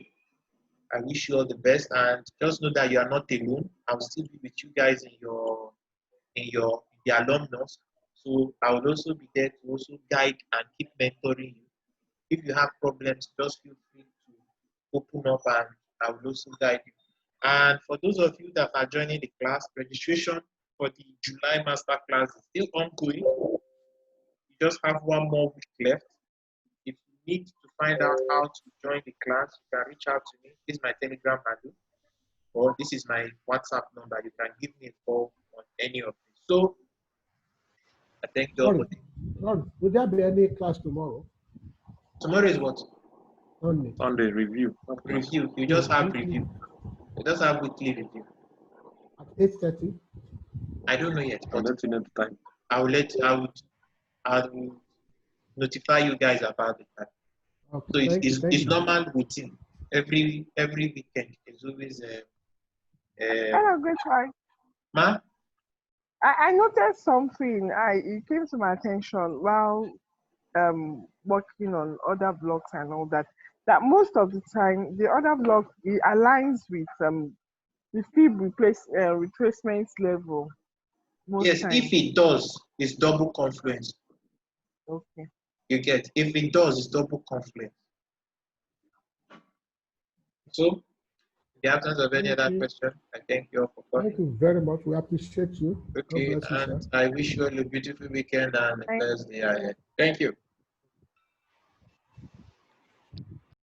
I wish you all the best, and just know that you are not alone. I'll still be with you guys in the alumnus. So I will also be there to also guide and keep mentoring you. If you have problems, just feel free to open up, and I will also guide you. And for those of you that are joining the class, registration for the July master class is still ongoing. You just have one more week left. If you need to find out how to join the class, you can reach out to me. This is my Telegram handle, or this is my WhatsApp number. You can give me a call on any of these. So, I thank you all. Lord, would there be any class tomorrow? Tomorrow is what? Sunday review. Review. You just have review. You just have weekly review. At 8:30? I don't know yet. I'll let you know the time. I will notify you guys about the time. Okay, so it's normal routine. Every weekend is always Hello, good try. Ma? I noticed something. It came to my attention while working on other blocks and all that. That most of the time the other block it aligns with the fee retracement level. Yes, times. If it does, it's double confluence. Okay. You get, if it does, it's double confluence. So, in the absence of any other question, I thank you all for coming. Thank you very much. We appreciate you. Okay, and I wish you all a beautiful weekend and a blessed day ahead. Thank you.